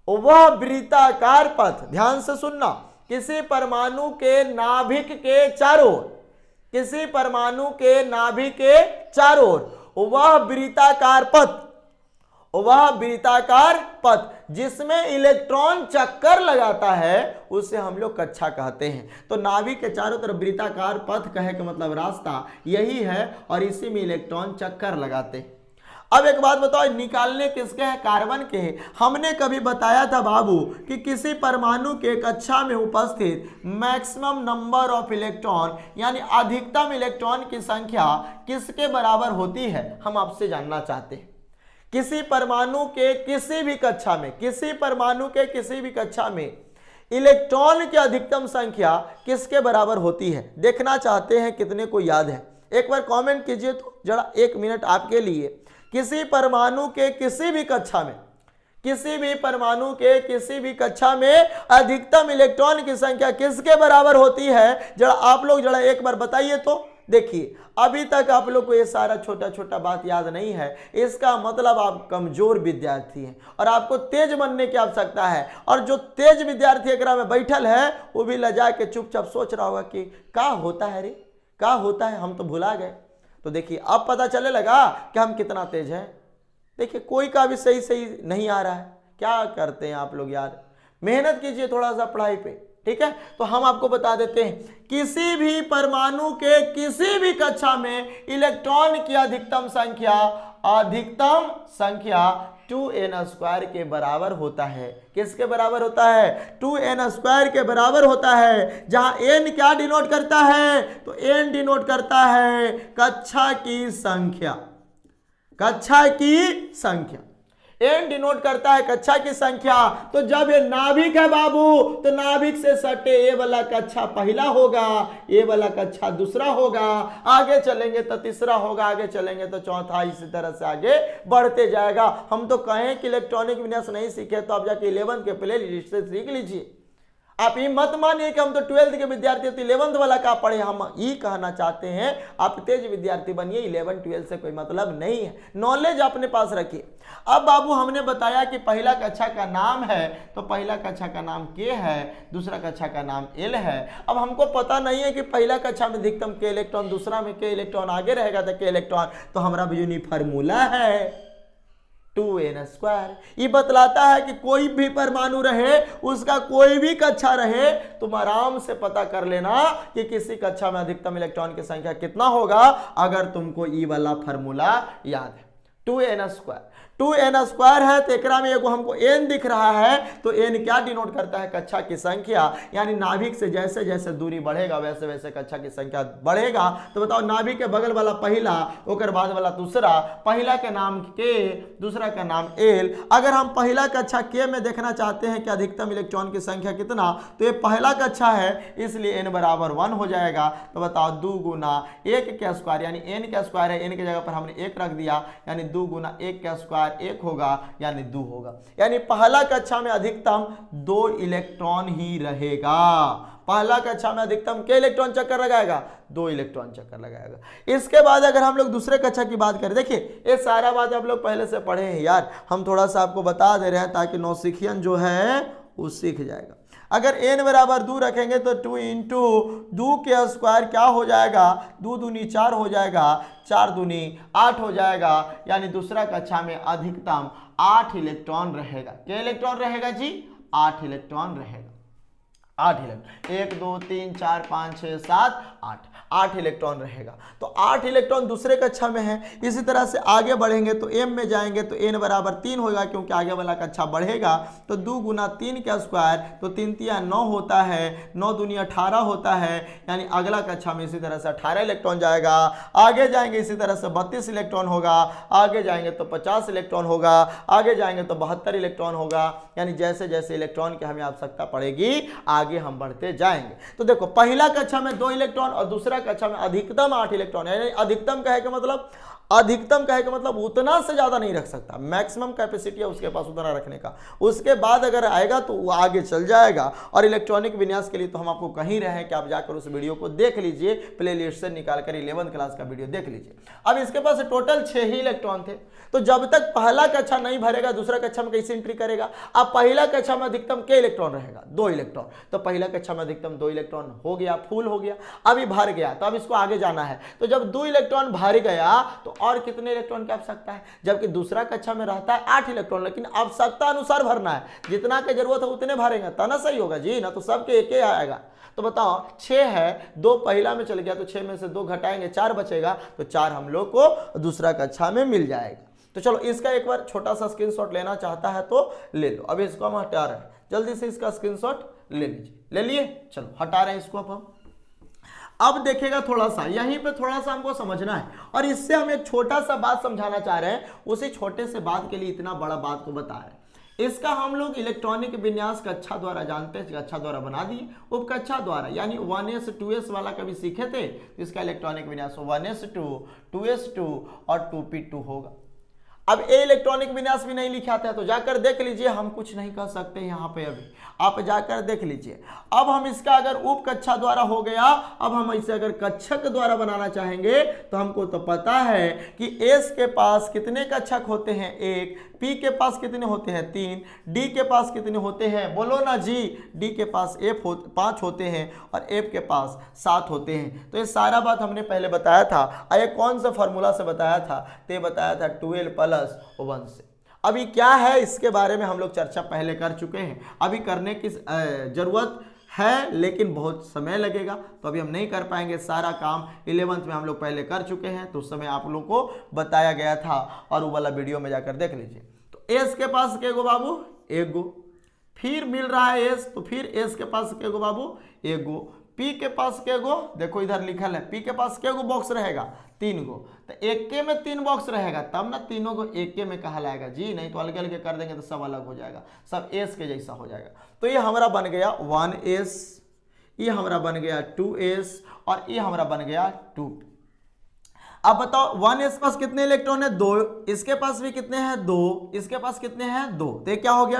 वह वृत्ताकार पथ, ध्यान से सुनना, किसी परमाणु के नाभिक के चारों ओर, किसी परमाणु के नाभिक के चारों ओर वह वृत्ताकार पथ, वह वृत्ताकार पथ जिसमें इलेक्ट्रॉन चक्कर लगाता है उसे हम लोग कक्षा कहते हैं। तो नाभिक के चारों तरफ वृत्ताकार पथ कहे का मतलब रास्ता यही है और इसी में इलेक्ट्रॉन चक्कर लगाते हैं। अब एक बात बताओ, निकालने किसके हैं? कार्बन के हैं। हमने कभी बताया था बाबू कि किसी परमाणु के कक्षा में उपस्थित मैक्सिमम नंबर ऑफ इलेक्ट्रॉन यानी अधिकतम इलेक्ट्रॉन की संख्या किसके बराबर होती है? हम आपसे जानना चाहते हैं। किसी परमाणु के किसी भी कक्षा में, किसी परमाणु के किसी भी कक्षा में इलेक्ट्रॉन की अधिकतम संख्या किसके बराबर होती है? देखना चाहते हैं कितने को याद है? एक बार कमेंट कीजिए तो जरा, 1 मिनट आपके लिए। किसी परमाणु के किसी भी कक्षा में, किसी भी परमाणु के किसी भी कक्षा में अधिकतम इलेक्ट्रॉन की संख्या किसके बराबर होती है? जरा आप लोग जरा एक बार बताइए तो। देखिए अभी तक आप लोग को ये सारा छोटा छोटा बात याद नहीं है, इसका मतलब आप कमजोर विद्यार्थी हैं और आपको तेज बनने की आवश्यकता है। और जो तेज विद्यार्थी एकरा में बैठल है वो भी लजा के चुपचाप सोच रहा होगा कि क्या होता है रे, क्या होता है, हम तो भुला गए। तो देखिए अब पता चले लगा कि हम कितना तेज हैं। देखिए कोई का भी सही सही नहीं आ रहा है, क्या करते हैं आप लोग यार? मेहनत कीजिए थोड़ा सा पढ़ाई पे, ठीक है। तो हम आपको बता देते हैं, किसी भी परमाणु के किसी भी कक्षा में इलेक्ट्रॉन की अधिकतम संख्या 2n² के बराबर होता है। किसके बराबर होता है? 2n² के बराबर होता है। जहां n क्या डिनोट करता है? तो n डिनोट करता है कक्षा की संख्या, कक्षा की संख्या। n डिनोट करता है कक्षा की संख्या। तो जब ये नाभिक है बाबू, तो नाभिक से सटे ये वाला कक्षा पहला होगा, ये वाला कक्षा दूसरा होगा, आगे चलेंगे तो तीसरा होगा, आगे चलेंगे तो चौथा, इसी तरह से आगे बढ़ते जाएगा। हम तो कहें कि इलेक्ट्रॉनिक विन्यास नहीं सीखे तो आप जाके 11 के प्ले लिस्ट से सीख लीजिए। आप ये मत मानिए कि हम तो 12th के विद्यार्थी तो 11th वाला का पढ़े। हम ये कहना चाहते हैं आप तेज विद्यार्थी बनिए, 11 12 से कोई मतलब नहीं है, नॉलेज अपने पास रखिए। अब बाबू हमने बताया कि पहला कक्षा का नाम है, तो पहला कक्षा का नाम K है, दूसरा कक्षा का नाम L है। अब हमको पता नहीं है कि पहला कक्षा में अधिकतम K इलेक्ट्रॉन, दूसरा में K इलेक्ट्रॉन आगे रहेगा तो K इलेक्ट्रॉन, तो हमारा यूनिक फार्मूला है 2n²। ये बतलाता है कि कोई भी परमाणु रहे, उसका कोई भी कक्षा रहे, तुम आराम से पता कर लेना कि किसी कक्षा में अधिकतम इलेक्ट्रॉन की संख्या कितना होगा, अगर तुमको ये वाला फार्मूला याद है। 2n²। 2n² है तो एकरा में एगो हमको n दिख रहा है, तो n क्या डिनोट करता है? कक्षा की संख्या, यानी नाभिक से जैसे जैसे दूरी बढ़ेगा वैसे वैसे कक्षा की संख्या बढ़ेगा। तो बताओ नाभिक के बगल वाला पहला, ओकर बाद वाला दूसरा, पहला के नाम k, दूसरा का नाम l। अगर हम पहला कक्षा k में देखना चाहते हैं कि अधिकतम इलेक्ट्रॉन की संख्या कितना, तो ये पहला कक्षा है इसलिए n बराबर 1 हो जाएगा। तो बताओ 2 गुना 1 का स्क्वायर, यानी n का स्क्वायर है, n की जगह पर हमने 1 रख दिया, यानी 2 गुना 1 का स्क्वायर 1 होगा, यानी 2 होगा। यानी पहला कक्षा में अधिकतम 2 इलेक्ट्रॉन ही रहेगा। पहला कक्षा में अधिकतम के इलेक्ट्रॉन चक्कर लगाएगा? 2 इलेक्ट्रॉन चक्कर लगाएगा। इसके बाद अगर हम लोग दूसरे कक्षा की बात करें, देखिए ये सारा बात आप लोग पहले से पढ़े हैं यार, हम थोड़ा सा आपको बता दे रहे हैं ताकि नौसिखियन जो है वो सीख जाएगा। अगर n बराबर 2 रखेंगे तो 2 इंटू 2 के स्क्वायर क्या हो जाएगा? 2 दूनी 4 हो जाएगा, 4 दूनी 8 हो जाएगा, यानी दूसरा कक्षा में अधिकतम 8 इलेक्ट्रॉन रहेगा। क्या इलेक्ट्रॉन रहेगा जी? 8 इलेक्ट्रॉन रहेगा। 8 इलेक्ट्रॉन, 1 2 3 4 5 6 7 8 इलेक्ट्रॉन रहेगा। तो 8 इलेक्ट्रॉन दूसरे कक्षा में है। इसी तरह से आगे बढ़ेंगे तो m में जाएंगे तो n बराबर 3 होगा, क्योंकि आगे वाला कक्षा बढ़ेगा। तो 2 गुना 3 का स्क्वायर, तो 3 तिया 9 होता है, 9 दूनी 18 होता है, यानी अगला कक्षा में इसी तरह से 18 इलेक्ट्रॉन जाएगा। आगे जाएंगे इसी तरह से 32 इलेक्ट्रॉन होगा, आगे जाएंगे तो 50 इलेक्ट्रॉन होगा, आगे जाएंगे तो 72 इलेक्ट्रॉन होगा, यानी जैसे जैसे इलेक्ट्रॉन की हमें आवश्यकता पड़ेगी आगे हम बढ़ते जाएंगे। तो देखो पहला कक्षा में 2 इलेक्ट्रॉन और दूसरा कक्षा में अधिकतम 8 इलेक्ट्रॉन, यानी अधिकतम कहे का मतलब, अधिकतम कहे का मतलब उतना से ज्यादा नहीं रख सकता, मैक्सिमम कैपेसिटी है उसके पास उतना रखने का। उसके बाद अगर आएगा तो वो आगे चल जाएगा। और इलेक्ट्रॉनिक विन्यास के लिए तो हम आपको कहीं रहे हैं कि आप जाकर उस वीडियो को देख लीजिए, प्ले लिस्ट से निकालकर 11th क्लास का वीडियो देख लीजिए। अब इसके पास टोटल 6 ही इलेक्ट्रॉन थे, तो जब तक पहला कक्षा नहीं भरेगा दूसरा कक्षा में कैसे एंट्री करेगा? अब पहला कक्षा में अधिकतम के इलेक्ट्रॉन रहेगा? 2 इलेक्ट्रॉन। तो पहला कक्षा में अधिकतम 2 इलेक्ट्रॉन हो गया, फुल हो गया। अभी भर गया तो अब इसको आगे जाना है। तो जब 2 इलेक्ट्रॉन भर गया तो और कितने इलेक्ट्रॉन की आवश्यकता है? जबकि दूसरा कक्षा में रहता है 8 इलेक्ट्रॉन, लेकिन आवश्यकता अनुसार भरना है, जितना की जरूरत है उतने भरेंगे तब ना सही होगा जी, ना तो सबके एक ही आएगा। तो बताओ 6 है, 2 पहला में चल गया तो 6 में से 2 घटाएंगे 4 बचेगा, तो 4 हम लोग को दूसरा कक्षा में मिल जाएगा। तो चलो इसका एक बार छोटा सा स्क्रीनशॉट लेना चाहता है तो ले लो। अभी इसको हम हटा रहे हैं, जल्दी से इसका स्क्रीनशॉट ले लीजिए। ले लिए? चलो हटा रहे हैं इसको अब देखिएगा थोड़ा सा, यहीं पे थोड़ा सा हमको समझना है और इससे हम एक छोटा सा बात समझाना चाह रहे हैं। उसी छोटे से बात के लिए इतना बड़ा बात को बता रहे हैं। इसका हम लोग इलेक्ट्रॉनिक विन्यास कक्षा द्वारा जानते हैं, कक्षा द्वारा बना दिए, उपकक्षा द्वारा, यानी 1s 2s वाला कभी सीखे थे। इसका इलेक्ट्रॉनिक विन्यास 1s2 2s2 और 2p2 होगा। अब ए इलेक्ट्रॉनिक विन्यास भी नहीं लिखा था तो जाकर देख लीजिए, हम कुछ नहीं कर सकते यहाँ पे, अभी आप जाकर देख लीजिए। अब हम इसका अगर उप कक्षा द्वारा हो गया, अब हम इसे अगर कक्षक द्वारा बनाना चाहेंगे तो हमको तो पता है कि एस के पास कितने कक्षक होते हैं? 1, पी के पास कितने होते हैं? 3, डी के पास कितने होते हैं? बोलो ना जी, डी के पास 5 होते हैं और एफ के पास 7 होते हैं। तो ये सारा बात हमने पहले बताया था। ये कौन सा फॉर्मूला से बताया था? तो बताया था 12+1 से। अभी क्या है इसके बारे में हम लोग चर्चा पहले कर चुके हैं, अभी करने की जरूरत है लेकिन बहुत समय लगेगा, तो अभी हम नहीं कर पाएंगे। सारा काम 11th में हम लोग पहले कर चुके हैं, तो उस समय आप लोग को बताया गया था और वो वाला वीडियो में जाकर देख लीजिए। तो एस के पास के गो बाबू? 1 गो। फिर मिल रहा है एस, तो फिर एस के पास के गो बाबू? 1 गो। पी के पास के गो? देखो इधर लिखल है, पी के पास के गो बॉक्स रहेगा? 3 गो। तो एक के में 3 बॉक्स रहेगा तब ना तीनों को एक के में कहलाएगा जी, नहीं तो अलग अलग कर देंगे तो सब अलग हो जाएगा, सब एस के जैसा हो जाएगा। तो ये हमारा बन गया 1s, ये हमारा बन गया 2s और ये हमारा बन गया 2p। अब बताओ 1s पास कितने इलेक्ट्रॉन है? 2। इसके पास भी कितने हैं? 2। इसके पास कितने हैं? 2। तो ये क्या हो गया?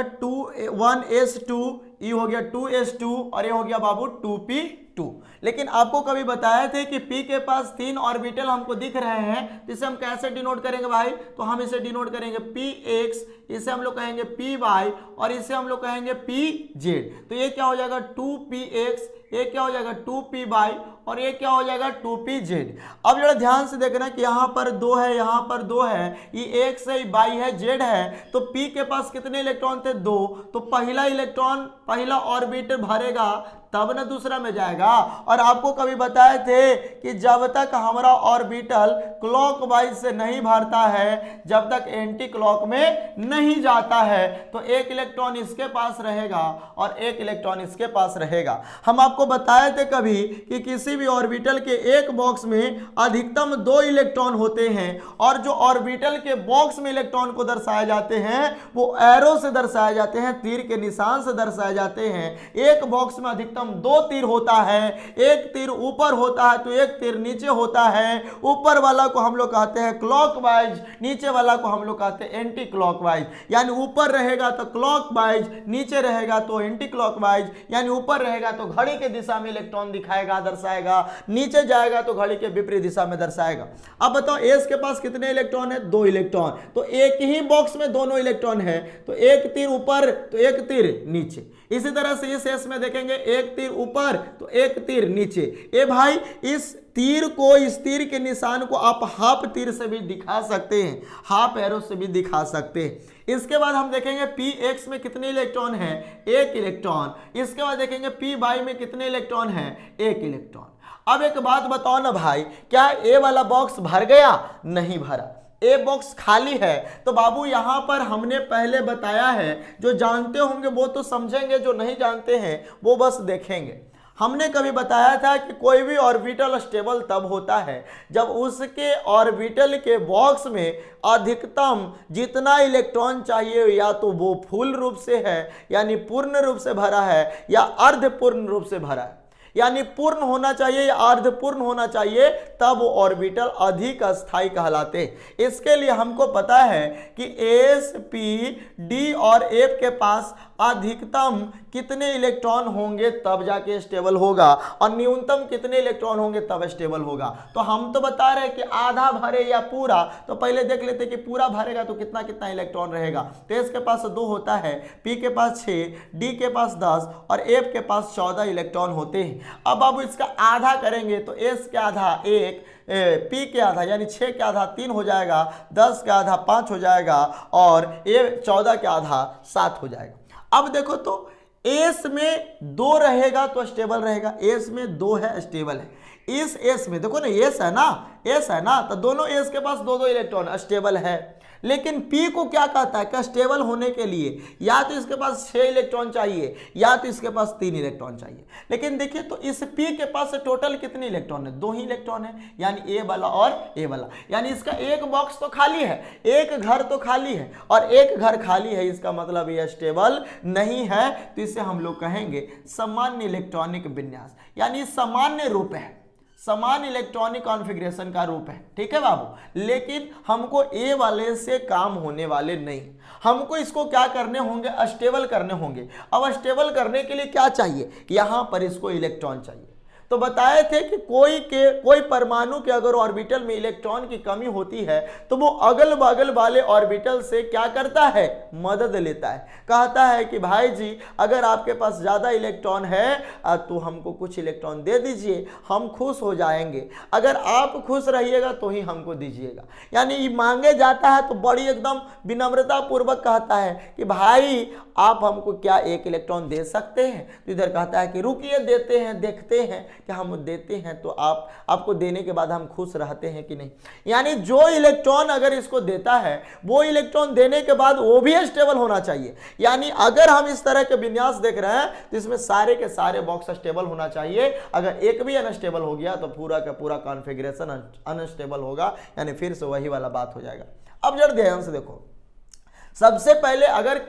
1s2, ये हो गया 2s2 और ये हो गया बाबू 2p2। लेकिन आपको कभी बताए थे कि p के पास 3 ऑर्बिटल हमको दिख रहे हैं, इसे हम कैसे डिनोट करेंगे भाई? तो हम इसे डिनोट करेंगे px, इसे हम लोग कहेंगे py और इसे हम लोग कहेंगे pz। तो ये क्या हो जाएगा? 2px, ये क्या हो जाएगा? 2py और ये क्या हो जाएगा 2pz। अब जरा ध्यान से देखना कि यहाँ पर 2 है, यहाँ पर 2 है, ये x है, y है, z है, तो p के पास कितने इलेक्ट्रॉन थे 2, तो पहला इलेक्ट्रॉन पहला ऑर्बिटल भरेगा तब ना दूसरा में जाएगा। और आपको कभी बताए थे कि जब तक हमारा ऑर्बिटल क्लॉकवाइज से नहीं भरता है, जब तक एंटी क्लॉक में नहीं जाता है, तो एक इलेक्ट्रॉन इसके पास रहेगा और एक इलेक्ट्रॉन इसके पास रहेगा। हम आपको बताए थे कभी कि किसी भी ऑर्बिटल के एक बॉक्स में अधिकतम 2 इलेक्ट्रॉन होते हैं, और जो ऑर्बिटल के बॉक्स में इलेक्ट्रॉन को दर्शाए जाते हैं वो एरो से दर्शाए जाते हैं, तीर के निशान से दर्शाए जाते हैं। एक बॉक्स में अधिकतम 2 तीर होता है, एक तीर ऊपर होता है तो एक तीर नीचे होता है। ऊपर वाला को हम लोग कहते हैं क्लॉकवाइज, नीचे वाला को हम लोग कहते हैं एंटी क्लॉकवाइज। यानी ऊपर रहेगा तो क्लॉकवाइज, नीचे रहेगा तो एंटी क्लॉकवाइज। यानी ऊपर रहेगा तो घड़ी के दिशा में इलेक्ट्रॉन दिखाएगा, दर्शाएगा, नीचे जाएगा तो घड़ी के विपरीत दिशा में दर्शाएगा। अब बताओ एस के पास कितने इलेक्ट्रॉन है 2 इलेक्ट्रॉन, तो एक ही बॉक्स में दोनों इलेक्ट्रॉन है, तो एक तीर ऊपर तो एक तीर नीचे। इसी तरह से इस एस में देखेंगे एक तीर ऊपर तो एक तीर नीचे। ए भाई इस तीर को, इस तीर के निशान को आप हाफ तीर से भी दिखा सकते हैं, हाफ एरो से भी दिखा सकते हैं। इसके बाद हम देखेंगे पी एक्स में कितने इलेक्ट्रॉन है 1 इलेक्ट्रॉन। इसके बाद देखेंगे पी वाई में कितने इलेक्ट्रॉन है 1 इलेक्ट्रॉन। अब एक बात बताओ ना भाई, क्या ए वाला बॉक्स भर गया? नहीं भरा, ए बॉक्स खाली है। तो बाबू यहां पर हमने पहले बताया है, जो जानते होंगे वो तो समझेंगे, जो नहीं जानते हैं वो बस देखेंगे। हमने कभी बताया था कि कोई भी ऑर्बिटल स्टेबल तब होता है जब उसके ऑर्बिटल के बॉक्स में अधिकतम जितना इलेक्ट्रॉन चाहिए या तो वो फुल रूप से है यानी पूर्ण रूप से भरा है, या अर्ध पूर्ण रूप से भरा है। यानी पूर्ण होना चाहिए या अर्धपूर्ण होना चाहिए, तब वो ऑर्बिटल अधिक अस्थायी कहलाते हैं। इसके लिए हमको पता है कि एस, पी, डी और एफ के पास अधिकतम कितने इलेक्ट्रॉन होंगे तब जाके स्टेबल होगा, और न्यूनतम कितने इलेक्ट्रॉन होंगे तब स्टेबल होगा। तो हम तो बता रहे हैं कि आधा भरे या पूरा, तो पहले देख लेते कि पूरा भरेगा तो कितना कितना इलेक्ट्रॉन रहेगा। तो एस के पास 2 होता है, पी के पास 6, डी के पास 10 और एफ के पास 14 इलेक्ट्रॉन होते हैं। अब आप इसका आधा करेंगे तो एस के आधा 1, पी के आधा यानी 6 के आधा 3 हो जाएगा, 10 के आधा 5 हो जाएगा और ए 14 के आधा 7 हो जाएगा। अब देखो तो एस में 2 रहेगा तो स्टेबल रहेगा, एस में 2 है स्टेबल है। इस एस में देखो ना एस है ना, एस है ना, तो दोनों एस के पास 2-2 इलेक्ट्रॉन स्टेबल है। लेकिन P को क्या कहता है कि स्टेबल होने के लिए या तो इसके पास 6 इलेक्ट्रॉन चाहिए या तो इसके पास 3 इलेक्ट्रॉन चाहिए। लेकिन देखिए तो इस P के पास टोटल कितने इलेक्ट्रॉन है? 2 ही इलेक्ट्रॉन है, यानी A वाला और A वाला। यानी इसका एक बॉक्स तो खाली है, एक घर तो खाली है, और एक घर खाली है, इसका मतलब ये स्टेबल नहीं है। तो इसे हम लोग कहेंगे सामान्य इलेक्ट्रॉनिक विन्यास, यानी सामान्य रूप है, समान इलेक्ट्रॉनिक कॉन्फ़िगरेशन का रूप है। ठीक है बाबू, लेकिन हमको ए वाले से काम होने वाले नहीं, हमको इसको क्या करने होंगे? स्टेबल करने होंगे। अब स्टेबल करने के लिए क्या चाहिए? यहां पर इसको इलेक्ट्रॉन चाहिए। तो बताए थे कि कोई परमाणु के अगर ऑर्बिटल में इलेक्ट्रॉन की कमी होती है तो वो अगल बगल वाले ऑर्बिटल से क्या करता है? मदद लेता है। कहता है कि भाई जी अगर आपके पास ज़्यादा इलेक्ट्रॉन है तो हमको कुछ इलेक्ट्रॉन दे दीजिए, हम खुश हो जाएंगे। अगर आप खुश रहिएगा तो ही हमको दीजिएगा। यानी ये मांगे जाता है तो बड़ी एकदम विनम्रता पूर्वक कहता है कि भाई आप हमको क्या 1 इलेक्ट्रॉन दे सकते हैं? तो इधर कहता है कि रुकिए देते हैं, देखते हैं कि हम देते हैं तो आपको देने के बाद हम खुश रहते हैं कि नहीं। यानी जो इलेक्ट्रॉन अगर इसको देता है वो इलेक्ट्रॉन देने के बाद वो भी स्टेबल होना चाहिए। यानी अगर हम इस तरह के विन्यास देख रहे हैं तो इसमें सारे के सारे बॉक्स स्टेबल होना चाहिए। अगर एक भी अनस्टेबल हो गया तो पूरा का पूरा कॉन्फ़िगरेशन अनस्टेबल होगा, यानी फिर से वही वाला बात हो जाएगा। अब जरा ध्यान से देखो, सबसे पहले अगर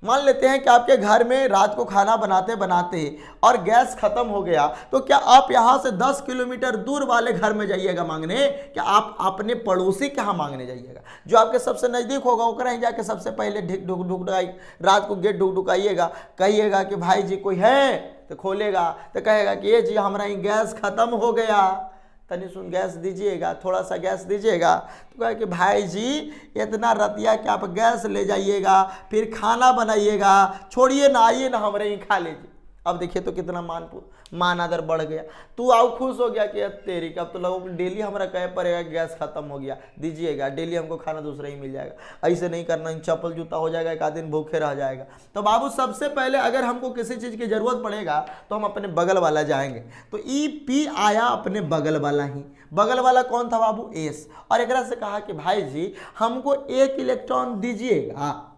मान लेते हैं कि आपके घर में रात को खाना बनाते बनाते और गैस खत्म हो गया, तो क्या आप यहाँ से 10 किलोमीटर दूर वाले घर में जाइएगा मांगने? क्या आप अपने पड़ोसी के यहाँ मांगने जाइएगा? जो आपके सबसे नज़दीक होगा वो ही जाके सबसे पहले ढिक ढुक ढुकाई, रात को गेट ढुक ढुकाइएगा, कहिएगा कि भाई जी कोई है, तो खोलेगा तो कहेगा कि ये जी हमारा ही गैस खत्म हो गया, तनी सुन गैस दीजिएगा, थोड़ा सा गैस दीजिएगा। तो कहे कि भाई जी इतना रतिया कि आप गैस ले जाइएगा, फिर खाना बनाइएगा, छोड़िए ना, आइए ना हमारे ही खा लीजिए। अब देखिए तो कितना मान आदर बढ़ गया। तू आओ खुश हो गया कि यार तेरी का, अब तो लोगों को डेली हमारा कहे पड़ेगा गैस खत्म हो गया दीजिएगा, डेली हमको खाना दूसरा ही मिल जाएगा। ऐसे नहीं करना, चप्पल जूता हो जाएगा, एक आध दिन भूखे रह जाएगा। तो बाबू सबसे पहले अगर हमको किसी चीज़ की जरूरत पड़ेगा तो हम अपने बगल वाला जाएंगे। तो ई पी आया अपने बगल वाला ही। बगल वाला कौन था बाबू? एस। और एक से कहा कि भाई जी हमको 1 इलेक्ट्रॉन दीजिएगा,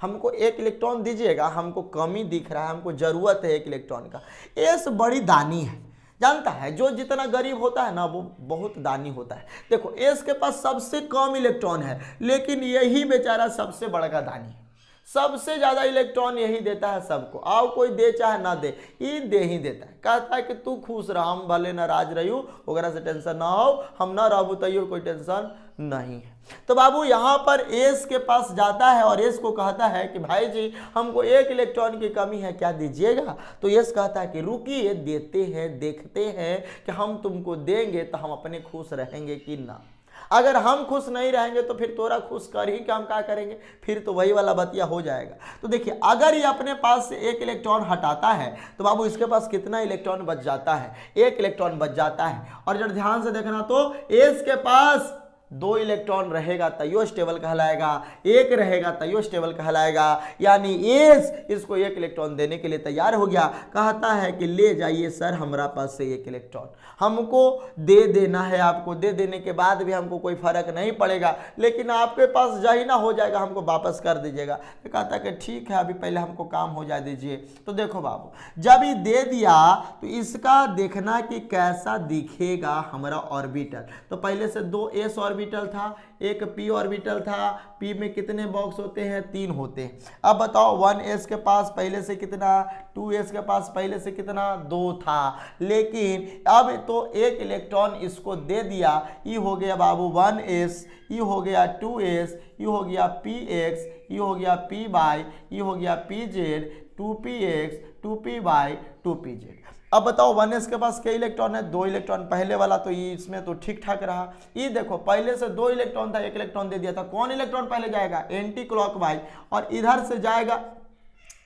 हमको 1 इलेक्ट्रॉन दीजिएगा, हमको कमी दिख रहा है, हमको जरूरत है 1 इलेक्ट्रॉन का। एस बड़ी दानी है, जानता है जो जितना गरीब होता है ना वो बहुत दानी होता है। देखो एस के पास सबसे कम इलेक्ट्रॉन है, लेकिन यही बेचारा सबसे बड़ा दानी है, सबसे ज्यादा इलेक्ट्रॉन यही देता है सबको। आओ कोई दे चाहे ना दे, ये दे ही देता है। कहता है कि तू खुश रह, हम भले नाराज रहू, वगैरह से टेंशन ना हो, हम ना रहू तैयो कोई टेंशन नहीं है। तो बाबू यहाँ पर एस के पास जाता है और एस को कहता है कि भाई जी हमको 1 इलेक्ट्रॉन की कमी है, क्या दीजिएगा? तो एस कहता है कि रुकिए, देते हैं, देखते हैं कि हम तुमको देंगे तो हम अपने खुश रहेंगे कि ना। अगर हम खुश नहीं रहेंगे तो फिर तोरा खुश कर ही क्या, हम क्या करेंगे? फिर तो वही वाला बतिया हो जाएगा। तो देखिए अगर ये अपने पास से 1 इलेक्ट्रॉन हटाता है तो बाबू इसके पास कितना इलेक्ट्रॉन बच जाता है? 1 इलेक्ट्रॉन बच जाता है। और जब ध्यान से देखना तो एस के पास 2 इलेक्ट्रॉन रहेगा तैयो स्टेबल कहलाएगा, 1 रहेगा तैयो स्टेबल कहलाएगा। यानी एस इसको 1 इलेक्ट्रॉन देने के लिए तैयार हो गया। कहता है कि ले जाइए सर हमारा पास से 1 इलेक्ट्रॉन, हमको दे देना है, आपको दे देने के बाद भी हमको कोई फर्क नहीं पड़ेगा, लेकिन आपके पास जाहिना हो जाएगा, हमको वापस कर दीजिएगा। तो कहता है कि ठीक है, अभी पहले हमको काम हो जाए दीजिए। तो देखो बाबू जब ये दे दिया तो इसका देखना कि कैसा दिखेगा हमारा ऑर्बिटल। तो पहले से 2 एस ऑर्बिटल था, 1 पी ऑर्बिटल था। पी में कितने बॉक्स होते हैं? 3 होते हैं। अब बताओ 1s के पास पहले से कितना, 2s के पास पहले से कितना, 2 था। लेकिन अब तो 1 इलेक्ट्रॉन इसको दे दिया। ये हो गया बाबू 1s, ये हो गया 2s, ये हो गया px, ये हो गया p बाई, ये हो गया pz, 2px, 2p by, 2pz। अब बताओ 1s के पास कितने इलेक्ट्रॉन है? 2 इलेक्ट्रॉन पहले वाला, तो ये इसमें तो ठीक ठाक रहा। ये देखो पहले से 2 इलेक्ट्रॉन था, 1 इलेक्ट्रॉन दे दिया था। कौन इलेक्ट्रॉन पहले जाएगा? एंटी क्लॉकवाइज, और इधर से जाएगा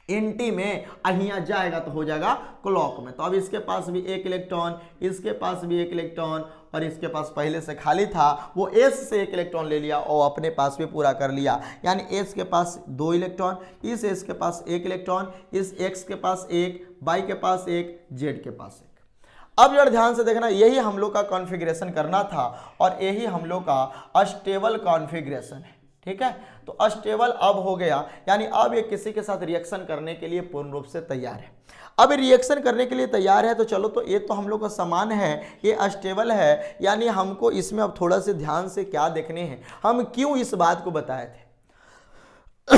एंटी में, यहाँ जाएगा तो हो जाएगा क्लॉक में। तो अब इसके पास भी 1 इलेक्ट्रॉन, इसके पास भी 1 इलेक्ट्रॉन, और इसके पास पहले से खाली था, वो एस से 1 इलेक्ट्रॉन ले लिया और अपने पास भी पूरा कर लिया। यानी एस के पास 2 इलेक्ट्रॉन, इस एस के पास 1 इलेक्ट्रॉन, इस एक्स के पास 1, वाई के पास 1, जेड के पास 1। अब यार ध्यान से देखना, यही हम लोग का कॉन्फ़िगरेशन करना था और यही हम लोग का अस्टेबल कॉन्फ़िगरेशन है। ठीक है, तो अस्टेबल अब हो गया, यानी अब ये किसी के साथ रिएक्शन करने के लिए पूर्ण रूप से तैयार है। अब रिएक्शन करने के लिए तैयार है तो चलो, तो ये तो हम लोग का समान है, ये अस्टेबल है। यानी हमको इसमें अब थोड़ा से ध्यान से क्या देखने हैं, हम क्यों इस बात को बताए थे।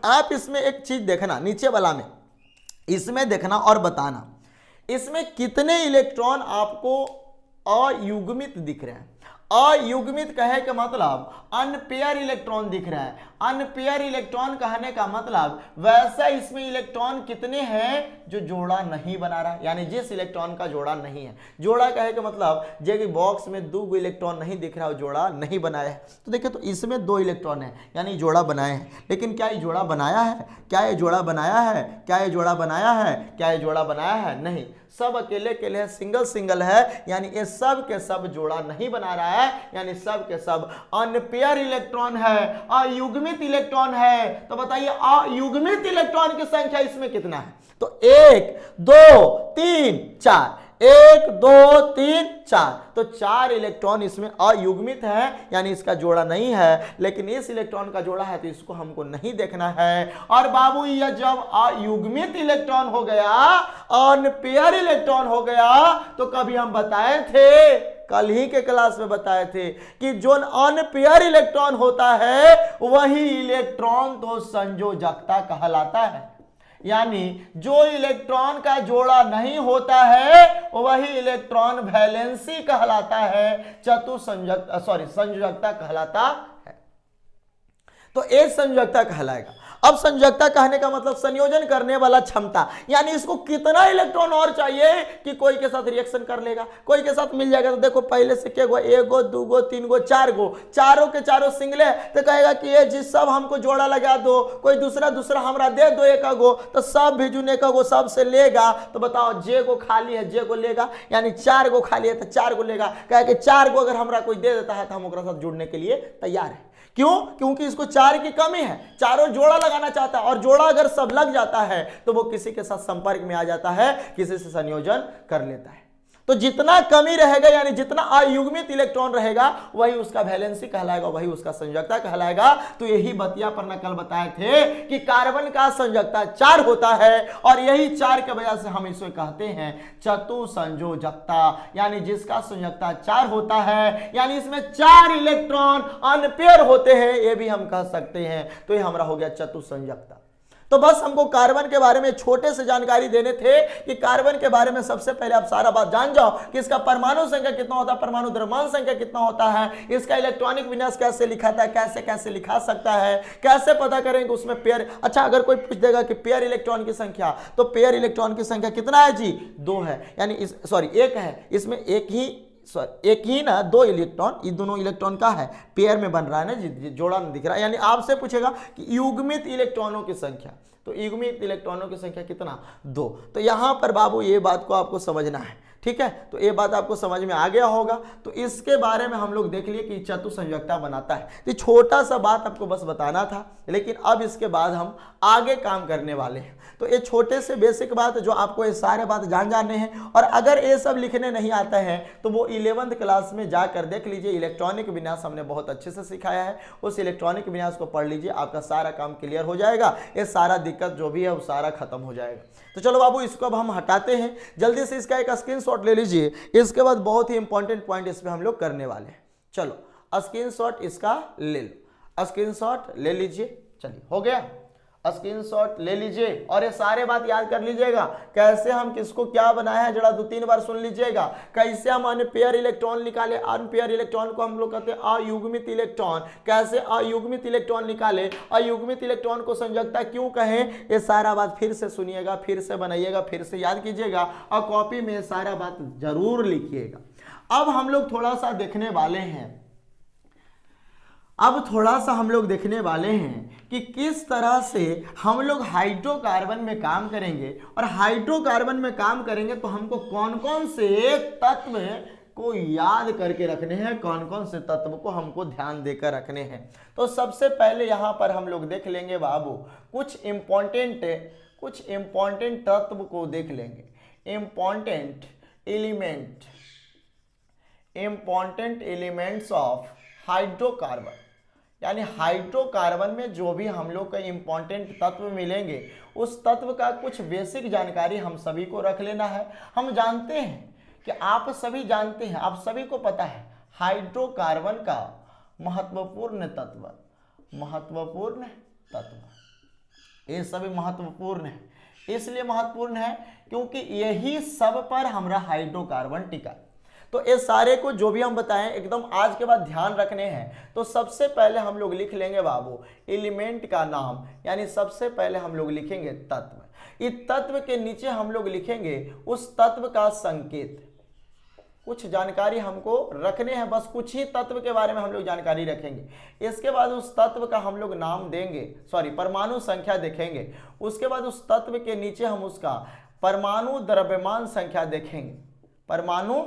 आप इसमें एक चीज देखना, नीचे वाला में इसमें देखना और बताना, इसमें कितने इलेक्ट्रॉन आपको अयुग्मित दिख रहे हैं। अयुग्मित कहे का मतलब अनपेयर इलेक्ट्रॉन दिख रहा है। अनपेयर इलेक्ट्रॉन कहने का मतलब वैसा इसमें इलेक्ट्रॉन कितने हैं जो जोड़ा नहीं बना रहा है, यानी जिस इलेक्ट्रॉन का जोड़ा नहीं है। जोड़ा कहे का मतलब जो बॉक्स में 2 इलेक्ट्रॉन नहीं दिख रहा है, जोड़ा नहीं बनाया है। तो देखिए तो इसमें 2 इलेक्ट्रॉन है, यानी जोड़ा बनाए हैं। लेकिन क्या ये जोड़ा बनाया है? क्या ये जोड़ा बनाया है? क्या ये जोड़ा बनाया है? क्या ये जोड़ा बनाया है? नहीं, सब अकेले अकेले है, सिंगल सिंगल है। यानी ये सब के सब जोड़ा नहीं बना रहा है, यानी सब के सब अनपेयर इलेक्ट्रॉन है, अयुग्मित इलेक्ट्रॉन है। तो बताइए अयुग्मित इलेक्ट्रॉन की संख्या इसमें कितना है? तो 1 2 3 4, 1 2 3 4, तो 4 इलेक्ट्रॉन इसमें अयुग्मित है, यानी इसका जोड़ा नहीं है। लेकिन इस इलेक्ट्रॉन का जोड़ा है तो इसको हमको नहीं देखना है। और बाबू ये जब अयुग्मित इलेक्ट्रॉन हो गया, अनपेयर इलेक्ट्रॉन हो गया, तो कभी हम बताए थे, कल ही के क्लास में बताए थे कि जो अनपेयर इलेक्ट्रॉन होता है वही इलेक्ट्रॉन तो संयोजकता कहलाता है। यानी जो इलेक्ट्रॉन का जोड़ा नहीं होता है वही इलेक्ट्रॉन वैलेंसी कहलाता है, संयोजकता कहलाता है। तो एक संयोजकता कहलाएगा। अब संयोजकता कहने का मतलब संयोजन करने वाला क्षमता, यानी इसको कितना इलेक्ट्रॉन और चाहिए कि कोई के साथ रिएक्शन कर लेगा, कोई के साथ मिल जाएगा। तो देखो पहले से क्या, एक गो, दो गो, तीन गो, चार गो, चारों के चारों सिंगल है, तो कहेगा कि ये जी सब हमको जोड़ा लगा दो, कोई दूसरा हमरा दे दो एक गो, तो सब भी जुने का गो सबसे लेगा। तो बताओ जे गो खाली है, जे गो लेगा, यानी चार गो खाली है तो चार गो लेगा। कहे कि चार गो अगर हमरा कोई दे देता है तो हम उसके साथ जुड़ने के लिए तैयार है। क्यों? क्योंकि इसको चार की कमी है, चारों जोड़ा लगाना चाहता है, और जोड़ा अगर सब लग जाता है तो वो किसी के साथ संपर्क में आ जाता है, किसी से संयोजन कर लेता है। तो जितना कमी रहेगा, यानी जितना अयुग्मित इलेक्ट्रॉन रहेगा, वही उसका वैलेंसी कहलाएगा, वही उसका संयोजकता कहलाएगा। तो यही बतिया पर न कल बताए थे कि कार्बन का संयोजकता 4 होता है, और यही 4 के वजह से हम इसे कहते हैं चतुसंयोजकता, यानी जिसका संयोजकता 4 होता है, यानी इसमें 4 इलेक्ट्रॉन अनपेयर होते हैं, ये भी हम कह सकते हैं। तो ये हमारा हो गया चतुसंयोजकता। तो बस हमको कार्बन के बारे में छोटे से जानकारी देने थे कि कार्बन के बारे में सबसे पहले आप सारा बात जान जाओ कि इसका परमाणु संख्या कितना होता है, परमाणु द्रव्यमान संख्या कितना होता है, इसका इलेक्ट्रॉनिक विन्यास कैसे लिखाता है, कैसे कैसे लिखा सकता है, कैसे पता करेंगे उसमें पेयर। अच्छा, अगर कोई पूछ देगा कि पेयर इलेक्ट्रॉन की संख्या, तो पेयर इलेक्ट्रॉन की संख्या कितना है जी? 2 है, यानी एक है, इसमें एक ही ना 2 इलेक्ट्रॉन, ये दोनों इलेक्ट्रॉन का है, पेयर में बन रहा है ना जी, जोड़ा नहीं दिख रहा है। यानी आपसे पूछेगा कि युग्मित इलेक्ट्रॉनों की संख्या, तो युग्मित इलेक्ट्रॉनों की संख्या कितना? 2। तो यहां पर बाबू ये बात को आपको समझना है, ठीक है। तो ये बात आपको समझ में आ गया होगा। तो इसके बारे में हम लोग देख लिए कि चतुसंयोजकता बनाता है। तो छोटा सा बात आपको बस बताना था, लेकिन अब इसके बाद हम आगे काम करने वाले हैं। तो ये छोटे से बेसिक बात जो आपको ये सारे बात जाने हैं, और अगर ये सब लिखने नहीं आता है तो वो 11th क्लास में जाकर देख लीजिए, इलेक्ट्रॉनिक विन्यास हमने बहुत अच्छे से सिखाया है, उस इलेक्ट्रॉनिक विन्यास को पढ़ लीजिए, आपका सारा काम क्लियर हो जाएगा, ये सारा दिक्कत जो भी है वो सारा खत्म हो जाएगा। तो चलो बाबू, इसको अब हम हटाते हैं, जल्दी से इसका एक स्क्रीनशॉट ले लीजिए। इसके बाद बहुत ही इंपॉर्टेंट पॉइंट इसमें हम लोग करने वाले हैं। चलो स्क्रीनशॉट इसका ले लो, स्क्रीनशॉट ले लीजिए। चलिए, हो गया, स्क्रीनशॉट ले लीजिए, और ये सारे बात याद कर लीजिएगा, कैसे हम किसको क्या बनाया है, जरा 2-3 बार सुन लीजिएगा। कैसे हम अनपेयर इलेक्ट्रॉन निकाले, अनपेयर इलेक्ट्रॉन को हम लोग कहते हैं अयुग्मित इलेक्ट्रॉन, कैसे अयुग्मित इलेक्ट्रॉन निकाले, अयुग्मित इलेक्ट्रॉन को संयोजकता क्यों कहें, ये सारा बात फिर से सुनिएगा, फिर से बनाइएगा, फिर से याद कीजिएगा, और कॉपी में सारा बात जरूर लिखिएगा। अब हम लोग थोड़ा सा देखने वाले हैं, कि किस तरह से हम लोग हाइड्रोकार्बन में काम करेंगे, और हाइड्रोकार्बन में काम करेंगे तो हमको कौन कौन से तत्व को याद करके रखने हैं, कौन कौन से तत्व को हमको ध्यान देकर रखने हैं। तो सबसे पहले यहाँ पर हम लोग देख लेंगे बाबू, कुछ इंपॉर्टेंट तत्व को देख लेंगे, इंपॉर्टेंट एलिमेंट्स ऑफ हाइड्रोकार्बन, यानी हाइड्रोकार्बन में जो भी हम लोग को इंपॉर्टेंट तत्व मिलेंगे, उस तत्व का कुछ बेसिक जानकारी हम सभी को रख लेना है। हम जानते हैं कि आप सभी जानते हैं, आप सभी को पता है, हाइड्रोकार्बन का महत्वपूर्ण तत्व, ये सभी महत्वपूर्ण है। इसलिए महत्वपूर्ण है क्योंकि यही सब पर हमारा हाइड्रोकार्बन टिका। तो ये सारे को जो भी हम बताएं एकदम आज के बाद ध्यान रखने हैं। तो सबसे पहले हम लोग लिख लेंगे बाबू एलिमेंट का नाम, यानी सबसे पहले हम लोग लिखेंगे तत्व। इस तत्व के नीचे हम लोग लिखेंगे उस तत्व का संकेत। कुछ जानकारी हमको रखने हैं, बस कुछ ही तत्व के बारे में हम लोग जानकारी रखेंगे। इसके बाद उस तत्व का हम लोग नाम देंगे, परमाणु संख्या देखेंगे। उसके बाद उस तत्व के नीचे हम उसका परमाणु द्रव्यमान संख्या देखेंगे, परमाणु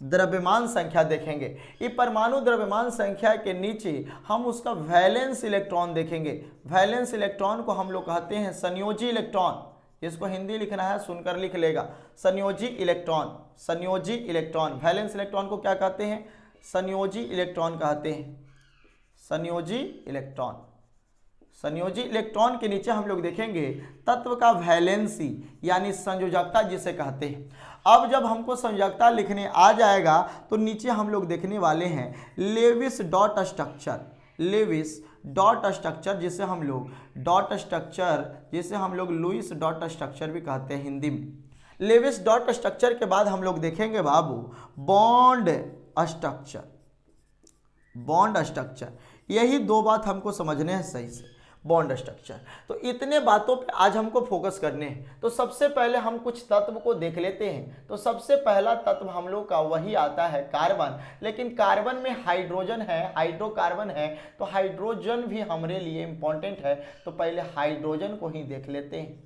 द्रव्यमान संख्या देखेंगे। ये परमाणु द्रव्यमान संख्या के नीचे हम उसका वैलेंस इलेक्ट्रॉन देखेंगे। वैलेंस इलेक्ट्रॉन को हम लोग कहते हैं संयोजी इलेक्ट्रॉन। इसको हिंदी लिखना है, सुनकर लिख लेगा, संयोजी इलेक्ट्रॉन, संयोजी इलेक्ट्रॉन। वैलेंस इलेक्ट्रॉन को क्या कहते हैं? संयोजी इलेक्ट्रॉन कहते हैं, संयोजी इलेक्ट्रॉन। संयोजी इलेक्ट्रॉन के नीचे हम लोग देखेंगे तत्व का वैलेंसी, यानी संयोजकता जिसे कहते हैं। अब जब हमको संयोजकता लिखने आ जाएगा तो नीचे हम लोग देखने वाले हैं Lewis dot structure, Lewis dot structure जिसे हम लोग डॉट स्ट्रक्चर, जिसे हम लोग लुईस डॉट स्ट्रक्चर भी कहते हैं हिंदी में। लेविस डॉट स्ट्रक्चर के बाद हम लोग देखेंगे बाबू बॉन्ड स्ट्रक्चर, बॉन्ड स्ट्रक्चर। यही दो बात हमको समझने हैं सही से। Bond structure. तो इतने बातों पे आज हमको फोकस करने हैं। तो सबसे पहले हम कुछ तत्व को देख लेते हैं। तो सबसे पहला तत्व हम लोग का वही आता है कार्बन, लेकिन कार्बन में हाइड्रोजन है, हाइड्रोकार्बन है, तो हाइड्रोजन भी हमारे लिए इंपॉर्टेंट है। तो पहले हाइड्रोजन को ही देख लेते हैं।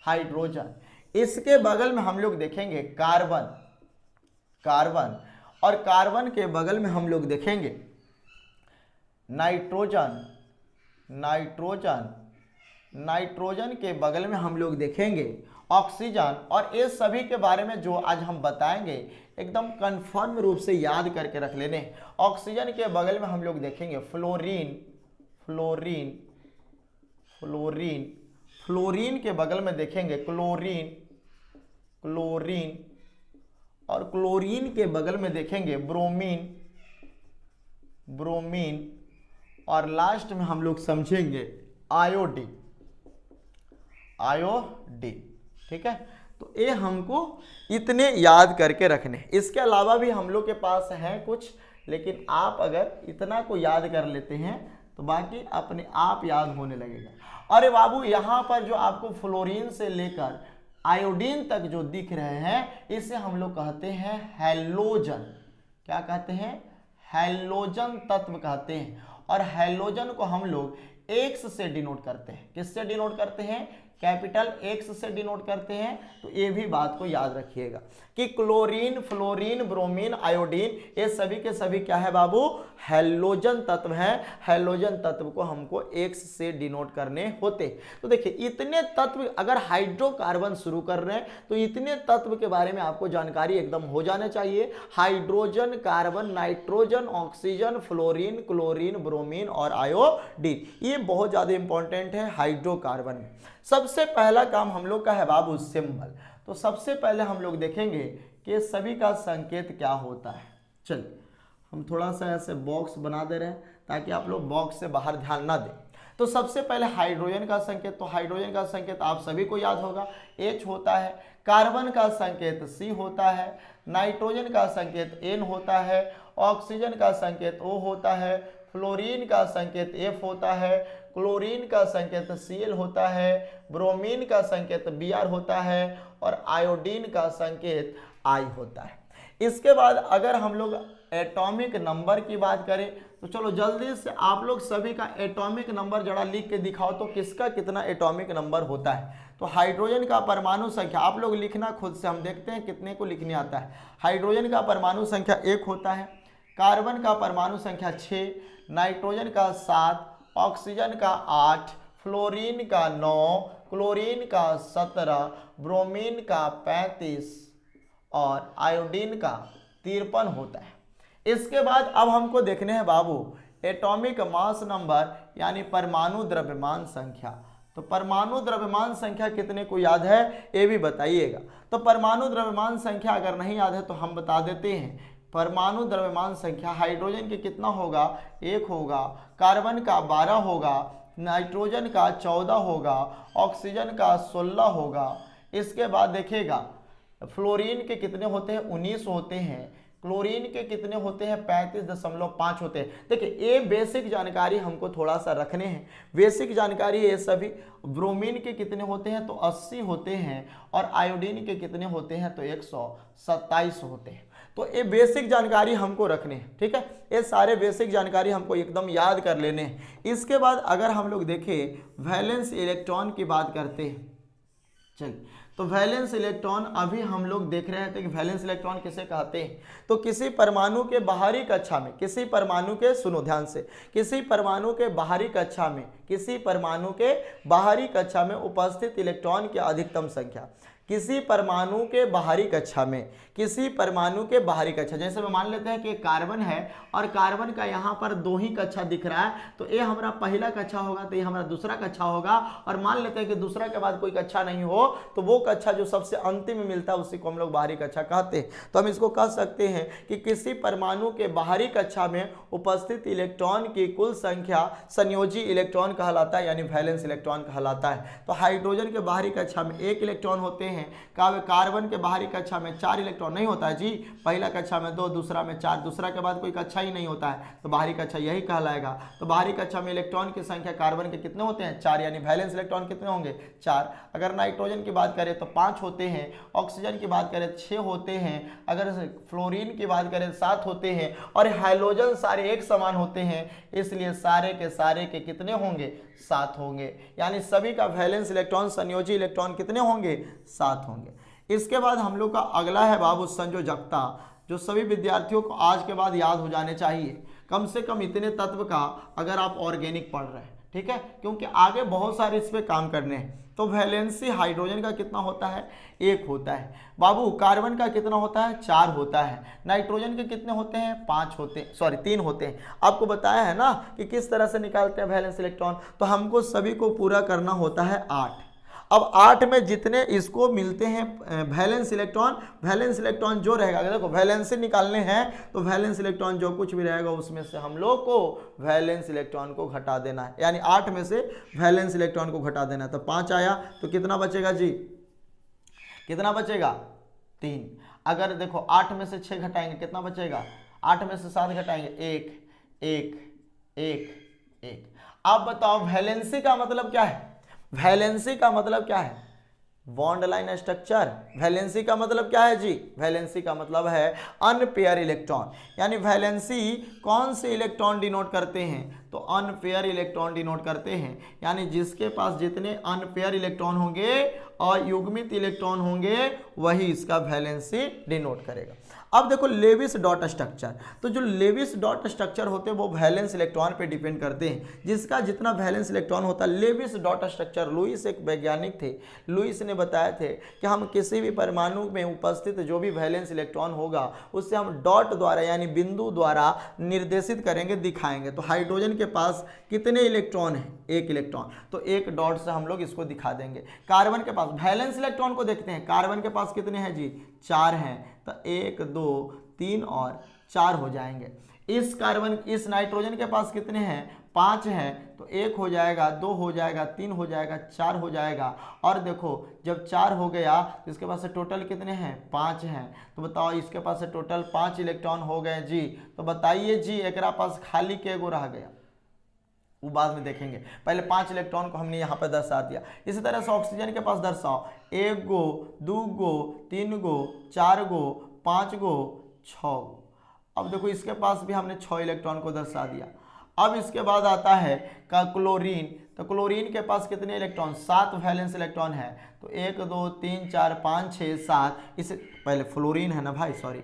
हाइड्रोजन, इसके बगल में हम लोग देखेंगे कार्बन, कार्बन, और कार्बन के बगल में हम लोग देखेंगे नाइट्रोजन, नाइट्रोजन, नाइट्रोजन के बगल में हम लोग देखेंगे ऑक्सीजन। और ये सभी के बारे में जो आज हम बताएंगे एकदम कंफर्म रूप से याद करके रख लेने। ऑक्सीजन के बगल में हम लोग देखेंगे फ्लोरीन, फ्लोरीन, फ्लोरीन, फ्लोरीन के बगल में देखेंगे क्लोरीन, क्लोरीन, और क्लोरीन के बगल में देखेंगे ब्रोमीन, ब्रोमीन, और लास्ट में हम लोग समझेंगे आयोडीन, आयोडीन। ठीक है, तो ये हमको इतने याद करके रखने। इसके अलावा भी हम लोग के पास हैं कुछ, लेकिन आप अगर इतना को याद कर लेते हैं तो बाकी अपने आप याद होने लगेगा। अरे बाबू, यहाँ पर जो आपको फ्लोरीन से लेकर आयोडीन तक जो दिख रहे हैं, इसे हम लोग कहते हैं हैलोजन। क्या कहते हैं? हैलोजन तत्व कहते हैं। और हैलोजन को हम लोग एक्स से डिनोट करते हैं। किससे डिनोट करते हैं? कैपिटल एक्स से डिनोट करते हैं। तो ये भी बात को याद रखिएगा कि क्लोरीन, फ्लोरीन, ब्रोमीन, आयोडीन, ये सभी के सभी क्या है बाबू? हैलोजन तत्व है। हैलोजन तत्व को हमको एक्स से डिनोट करने होते। तो देखिए, इतने तत्व, अगर हाइड्रोकार्बन शुरू कर रहे हैं तो इतने तत्व के बारे में आपको जानकारी एकदम हो जाना चाहिए। Hydrogen, carbon, nitrogen, oxygen, fluorine, chlorine, bromine और आयोडीन, ये बहुत ज्यादा इंपॉर्टेंट है हाइड्रोकार्बन में। सबसे पहला काम हम लोग का है बाबू सिंबल। तो सबसे पहले हम लोग देखेंगे कि सभी का संकेत क्या होता है। चलिए, हम थोड़ा सा ऐसे बॉक्स बना दे रहे हैं ताकि आप लोग बॉक्स से बाहर ध्यान ना दें। तो सबसे पहले हाइड्रोजन का संकेत, तो हाइड्रोजन का संकेत आप सभी को याद होगा, H होता है। कार्बन का संकेत C होता है। नाइट्रोजन का संकेत N होता है। ऑक्सीजन का संकेत O होता है। फ्लोरीन का संकेत F होता है। क्लोरीन का संकेत Cl होता है। ब्रोमीन का संकेत Br होता है। और आयोडीन का संकेत I होता है। इसके बाद अगर हम लोग एटॉमिक नंबर की बात करें तो चलो जल्दी से आप लोग सभी का एटॉमिक नंबर जरा लिख के दिखाओ तो किसका कितना एटॉमिक नंबर होता है। तो हाइड्रोजन का परमाणु संख्या आप लोग लिखना खुद से, हम देखते हैं कितने को लिखने आता है। हाइड्रोजन का परमाणु संख्या 1 होता है। कार्बन का परमाणु संख्या 6, नाइट्रोजन का 7, ऑक्सीजन का 8, फ्लोरीन का 9, क्लोरीन का 17, ब्रोमीन का 35 और आयोडीन का 53 होता है। इसके बाद अब हमको देखने हैं बाबू एटॉमिक मास नंबर, यानी परमाणु द्रव्यमान संख्या। तो परमाणु द्रव्यमान संख्या कितने को याद है ये भी बताइएगा। तो परमाणु द्रव्यमान संख्या अगर नहीं याद है तो हम बता देते हैं। परमाणु द्रव्यमान संख्या हाइड्रोजन के कितना होगा? 1 होगा। कार्बन का 12 होगा। नाइट्रोजन का 14 होगा। ऑक्सीजन का 16 होगा। इसके बाद देखिएगा फ्लोरीन के कितने होते हैं? 19 होते हैं। क्लोरीन के कितने होते हैं? 35.5 होते हैं। देखिए, ये बेसिक जानकारी हमको थोड़ा सा रखने हैं। बेसिक जानकारी ये सभी। ब्रोमीन के कितने होते हैं? तो 80 होते हैं। और आयोडीन के कितने होते हैं? तो 127 होते हैं। तो ये बेसिक जानकारी हमको रखने हैं। ठीक है, ये सारे बेसिक जानकारी हमको एकदम याद कर लेने हैं। इसके बाद अगर हम लोग देखें वैलेंस इलेक्ट्रॉन की बात करते हैं। चलिए, तो वैलेंस इलेक्ट्रॉन अभी हम लोग देख रहे थे कि वैलेंस इलेक्ट्रॉन किसे कहते हैं। तो किसी परमाणु के बाहरी कक्षा में, किसी परमाणु के, सुनो ध्यान से, किसी परमाणु के बाहरी कक्षा में, किसी परमाणु के बाहरी कक्षा में उपस्थित इलेक्ट्रॉन की अधिकतम संख्या, किसी परमाणु के बाहरी कक्षा में, किसी परमाणु के बाहरी कक्षा, जैसे मैं मान लेते हैं कि कार्बन है और कार्बन का यहाँ पर 2 ही कक्षा दिख रहा है, तो ये हमारा पहला कक्षा होगा, तो ये हमारा दूसरा कक्षा होगा। और मान लेते हैं कि दूसरा के बाद कोई कक्षा नहीं हो तो वो कक्षा जो सबसे अंतिम में मिलता है उसी को हम लोग बाहरी कक्षा कहते हैं। तो हम इसको कह सकते हैं कि किसी परमाणु के बाहरी कक्षा में उपस्थित इलेक्ट्रॉन की कुल संख्या संयोजी इलेक्ट्रॉन कहलाता है, यानी वैलेंस इलेक्ट्रॉन कहलाता है। तो हाइड्रोजन के बाहरी कक्षा में 1 इलेक्ट्रॉन होते हैं। हैं कार्बन के बाहरी कक्षा में 4 इलेक्ट्रॉन नहीं होता है जी, पहला कक्षा में 2, दूसरा में 4, दूसरा के बाद कोई कक्षा ही नहीं होता है, तो बाहरी कक्षा यही कहलाएगा। तो बाहरी कक्षा में इलेक्ट्रॉन की संख्या कार्बन के कितने होते हैं 4, यानी वैलेंस इलेक्ट्रॉन कितने होंगे 4। अगर नाइट्रोजन की बात करें तो 5 होते हैं, ऑक्सीजन की बात करें 6 होते हैं, अगर फ्लोरीन की बात करें 7 होते हैं, और हाइड्रोजन सारे एक समान होते हैं, इसलिए सारे के कितने होंगे 7 होंगे, यानी सभी का वैलेंस इलेक्ट्रॉन संयोजी इलेक्ट्रॉन कितने होंगे 7 होंगे। इसके बाद हम लोग का अगला है बाबू संयोजकता, जो सभी विद्यार्थियों को आज के बाद याद हो जाने चाहिए, कम से कम इतने तत्व का, अगर आप ऑर्गेनिक पढ़ रहे हैं, ठीक है, क्योंकि आगे बहुत सारे इस पे काम करने हैं। तो वैलेंसी हाइड्रोजन का कितना होता है 1 होता है बाबू, कार्बन का कितना होता है 4 होता है, नाइट्रोजन के कितने होते हैं 3 होते हैं। आपको बताया है ना कि किस तरह से निकालते हैं वैलेंस इलेक्ट्रॉन, तो हमको सभी को पूरा करना होता है 8। अब 8 में जितने इसको मिलते हैं वैलेंस इलेक्ट्रॉन जो रहेगा, अगर देखो वैलेंसी निकालने हैं तो वैलेंस इलेक्ट्रॉन जो कुछ भी रहेगा उसमें से हम लोग को वैलेंस इलेक्ट्रॉन को घटा देना है, यानी 8 में से वैलेंस इलेक्ट्रॉन को घटा देना है। तो 5 आया तो कितना बचेगा जी, कितना बचेगा 3। अगर देखो 8 में से 6 घटाएंगे कितना बचेगा, 8 में से 7 घटाएंगे 1 1 1 1। अब बताओ वैलेंसी का मतलब क्या है, वैलेंसी का मतलब क्या है बॉन्ड लाइन स्ट्रक्चर। वैलेंसी का मतलब क्या है जी, वैलेंसी का मतलब है अनपेयर इलेक्ट्रॉन, यानी वैलेंसी कौन से इलेक्ट्रॉन डिनोट करते हैं, तो अनपेयर इलेक्ट्रॉन डिनोट करते हैं, यानी जिसके पास जितने अनपेयर इलेक्ट्रॉन होंगे और युग्मित इलेक्ट्रॉन होंगे वही इसका वैलेंसी डिनोट करेगा। अब देखो लेविस डॉट स्ट्रक्चर, तो जो लेविस डॉट स्ट्रक्चर होते हैं वो वैलेंस इलेक्ट्रॉन पे डिपेंड करते हैं, जिसका जितना वैलेंस इलेक्ट्रॉन होता है। लेविस डॉट स्ट्रक्चर, लुईस एक वैज्ञानिक थे, लुईस ने बताया थे कि हम किसी भी परमाणु में उपस्थित जो भी वैलेंस इलेक्ट्रॉन होगा उससे हम डॉट द्वारा यानी बिंदु द्वारा निर्देशित करेंगे, दिखाएंगे। तो हाइड्रोजन के पास कितने इलेक्ट्रॉन है 1 इलेक्ट्रॉन, तो 1 डॉट से हम लोग इसको दिखा देंगे। कार्बन के पास वैलेंस इलेक्ट्रॉन को देखते हैं, कार्बन के पास कितने हैं जी 4 हैं, तो 1 2 3 और 4 हो जाएंगे। इस नाइट्रोजन के पास कितने हैं 5 हैं, तो 1 हो जाएगा, 2 हो जाएगा, 3 हो जाएगा, 4 हो जाएगा। और देखो जब 4 हो गया तो इसके पास से टोटल कितने हैं 5 हैं, तो बताओ इसके पास से टोटल 5 इलेक्ट्रॉन हो गए जी। तो बताइए जी एकरा पास खाली केगो रह गया, वो बाद में देखेंगे, पहले 5 इलेक्ट्रॉन को हमने यहाँ पे दर्शा दिया। इसी तरह से ऑक्सीजन के पास दर्शाओ 1 गो 2 गो 3 गो 4 गो 5 गो 6 गो। अब देखो इसके पास भी हमने 6 इलेक्ट्रॉन को दर्शा दिया। अब इसके बाद आता है का क्लोरीन, तो क्लोरीन के पास कितने इलेक्ट्रॉन 7 वैलेंस इलेक्ट्रॉन है, तो 1 2 3 4 5 6 7। इसे पहले फ्लोरीन है ना भाई, सॉरी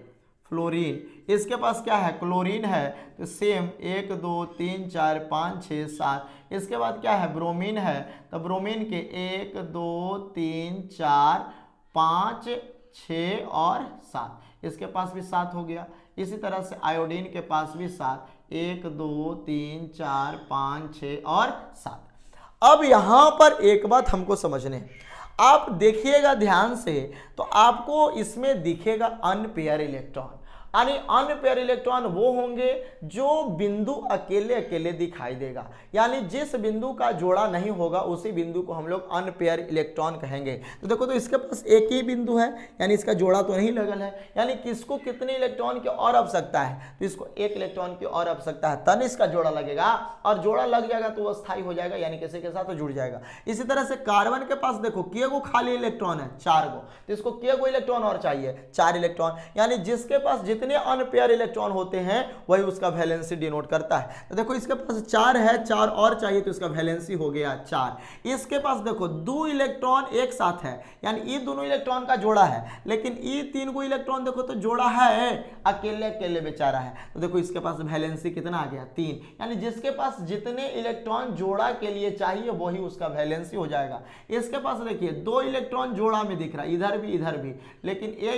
फ्लोरीन, इसके पास क्या है क्लोरीन है, तो सेम 1 2 3 4 5 6 7। इसके बाद क्या है ब्रोमीन है, तो ब्रोमीन के 1 2 3 4 5 6 और 7, इसके पास भी 7 हो गया। इसी तरह से आयोडीन के पास भी 7, 1 2 3 4 5 6 और 7। अब यहां पर एक बात हमको समझने है, आप देखिएगा ध्यान से, तो आपको इसमें दिखेगा अनपेयर इलेक्ट्रॉन, यानी अनपेयर इलेक्ट्रॉन वो होंगे जो बिंदु अकेले अकेले दिखाई देगा, यानी जिस बिंदु का जोड़ा नहीं होगा उसी बिंदु को हम लोग अनपेयर इलेक्ट्रॉन कहेंगे। तो देखो तो इसके पास एक ही बिंदु है, यानी इसका जोड़ा तो नहीं लगल है, यानी किसको कितने इलेक्ट्रॉन की और आवश्यकता है, तो इसको 1 इलेक्ट्रॉन की और आवश्यकता है, तब इसका जोड़ा लगेगा, और जोड़ा लग जाएगा तो वो स्थायी हो जाएगा, यानी किसी के साथ तो जुड़ जाएगा। इसी तरह से कार्बन के पास देखो केगो खाली इलेक्ट्रॉन है 4 गो, तो इसको केगो इलेक्ट्रॉन और चाहिए 4 इलेक्ट्रॉन, यानी जिसके पास जितने अनपेयर इलेक्ट्रॉन होते हैं वही उसका वैलेंसी डिनोट करता है। तो देखो इसके पास 4 है, 4 और चाहिए तो इसका वैलेंसी हो गया 4। इसके पास देखो 2 इलेक्ट्रॉन एक साथ है, यानी ये दोनों इलेक्ट्रॉन का जोड़ा है, लेकिन ये 3 को इलेक्ट्रॉन देखो तो जोड़ा है, अकेले अकेले बेचारा है, तो देखो इसके पास वैलेंसी कितना आ गया 3, यानी जिसके पास जितने इलेक्ट्रॉन जोड़ा के लिए चाहिए वही उसका वैलेंसी हो जाएगा। इसके पास देखिए 2 इलेक्ट्रॉन जोड़ा में दिख रहा है, इधर भी, लेकिन ए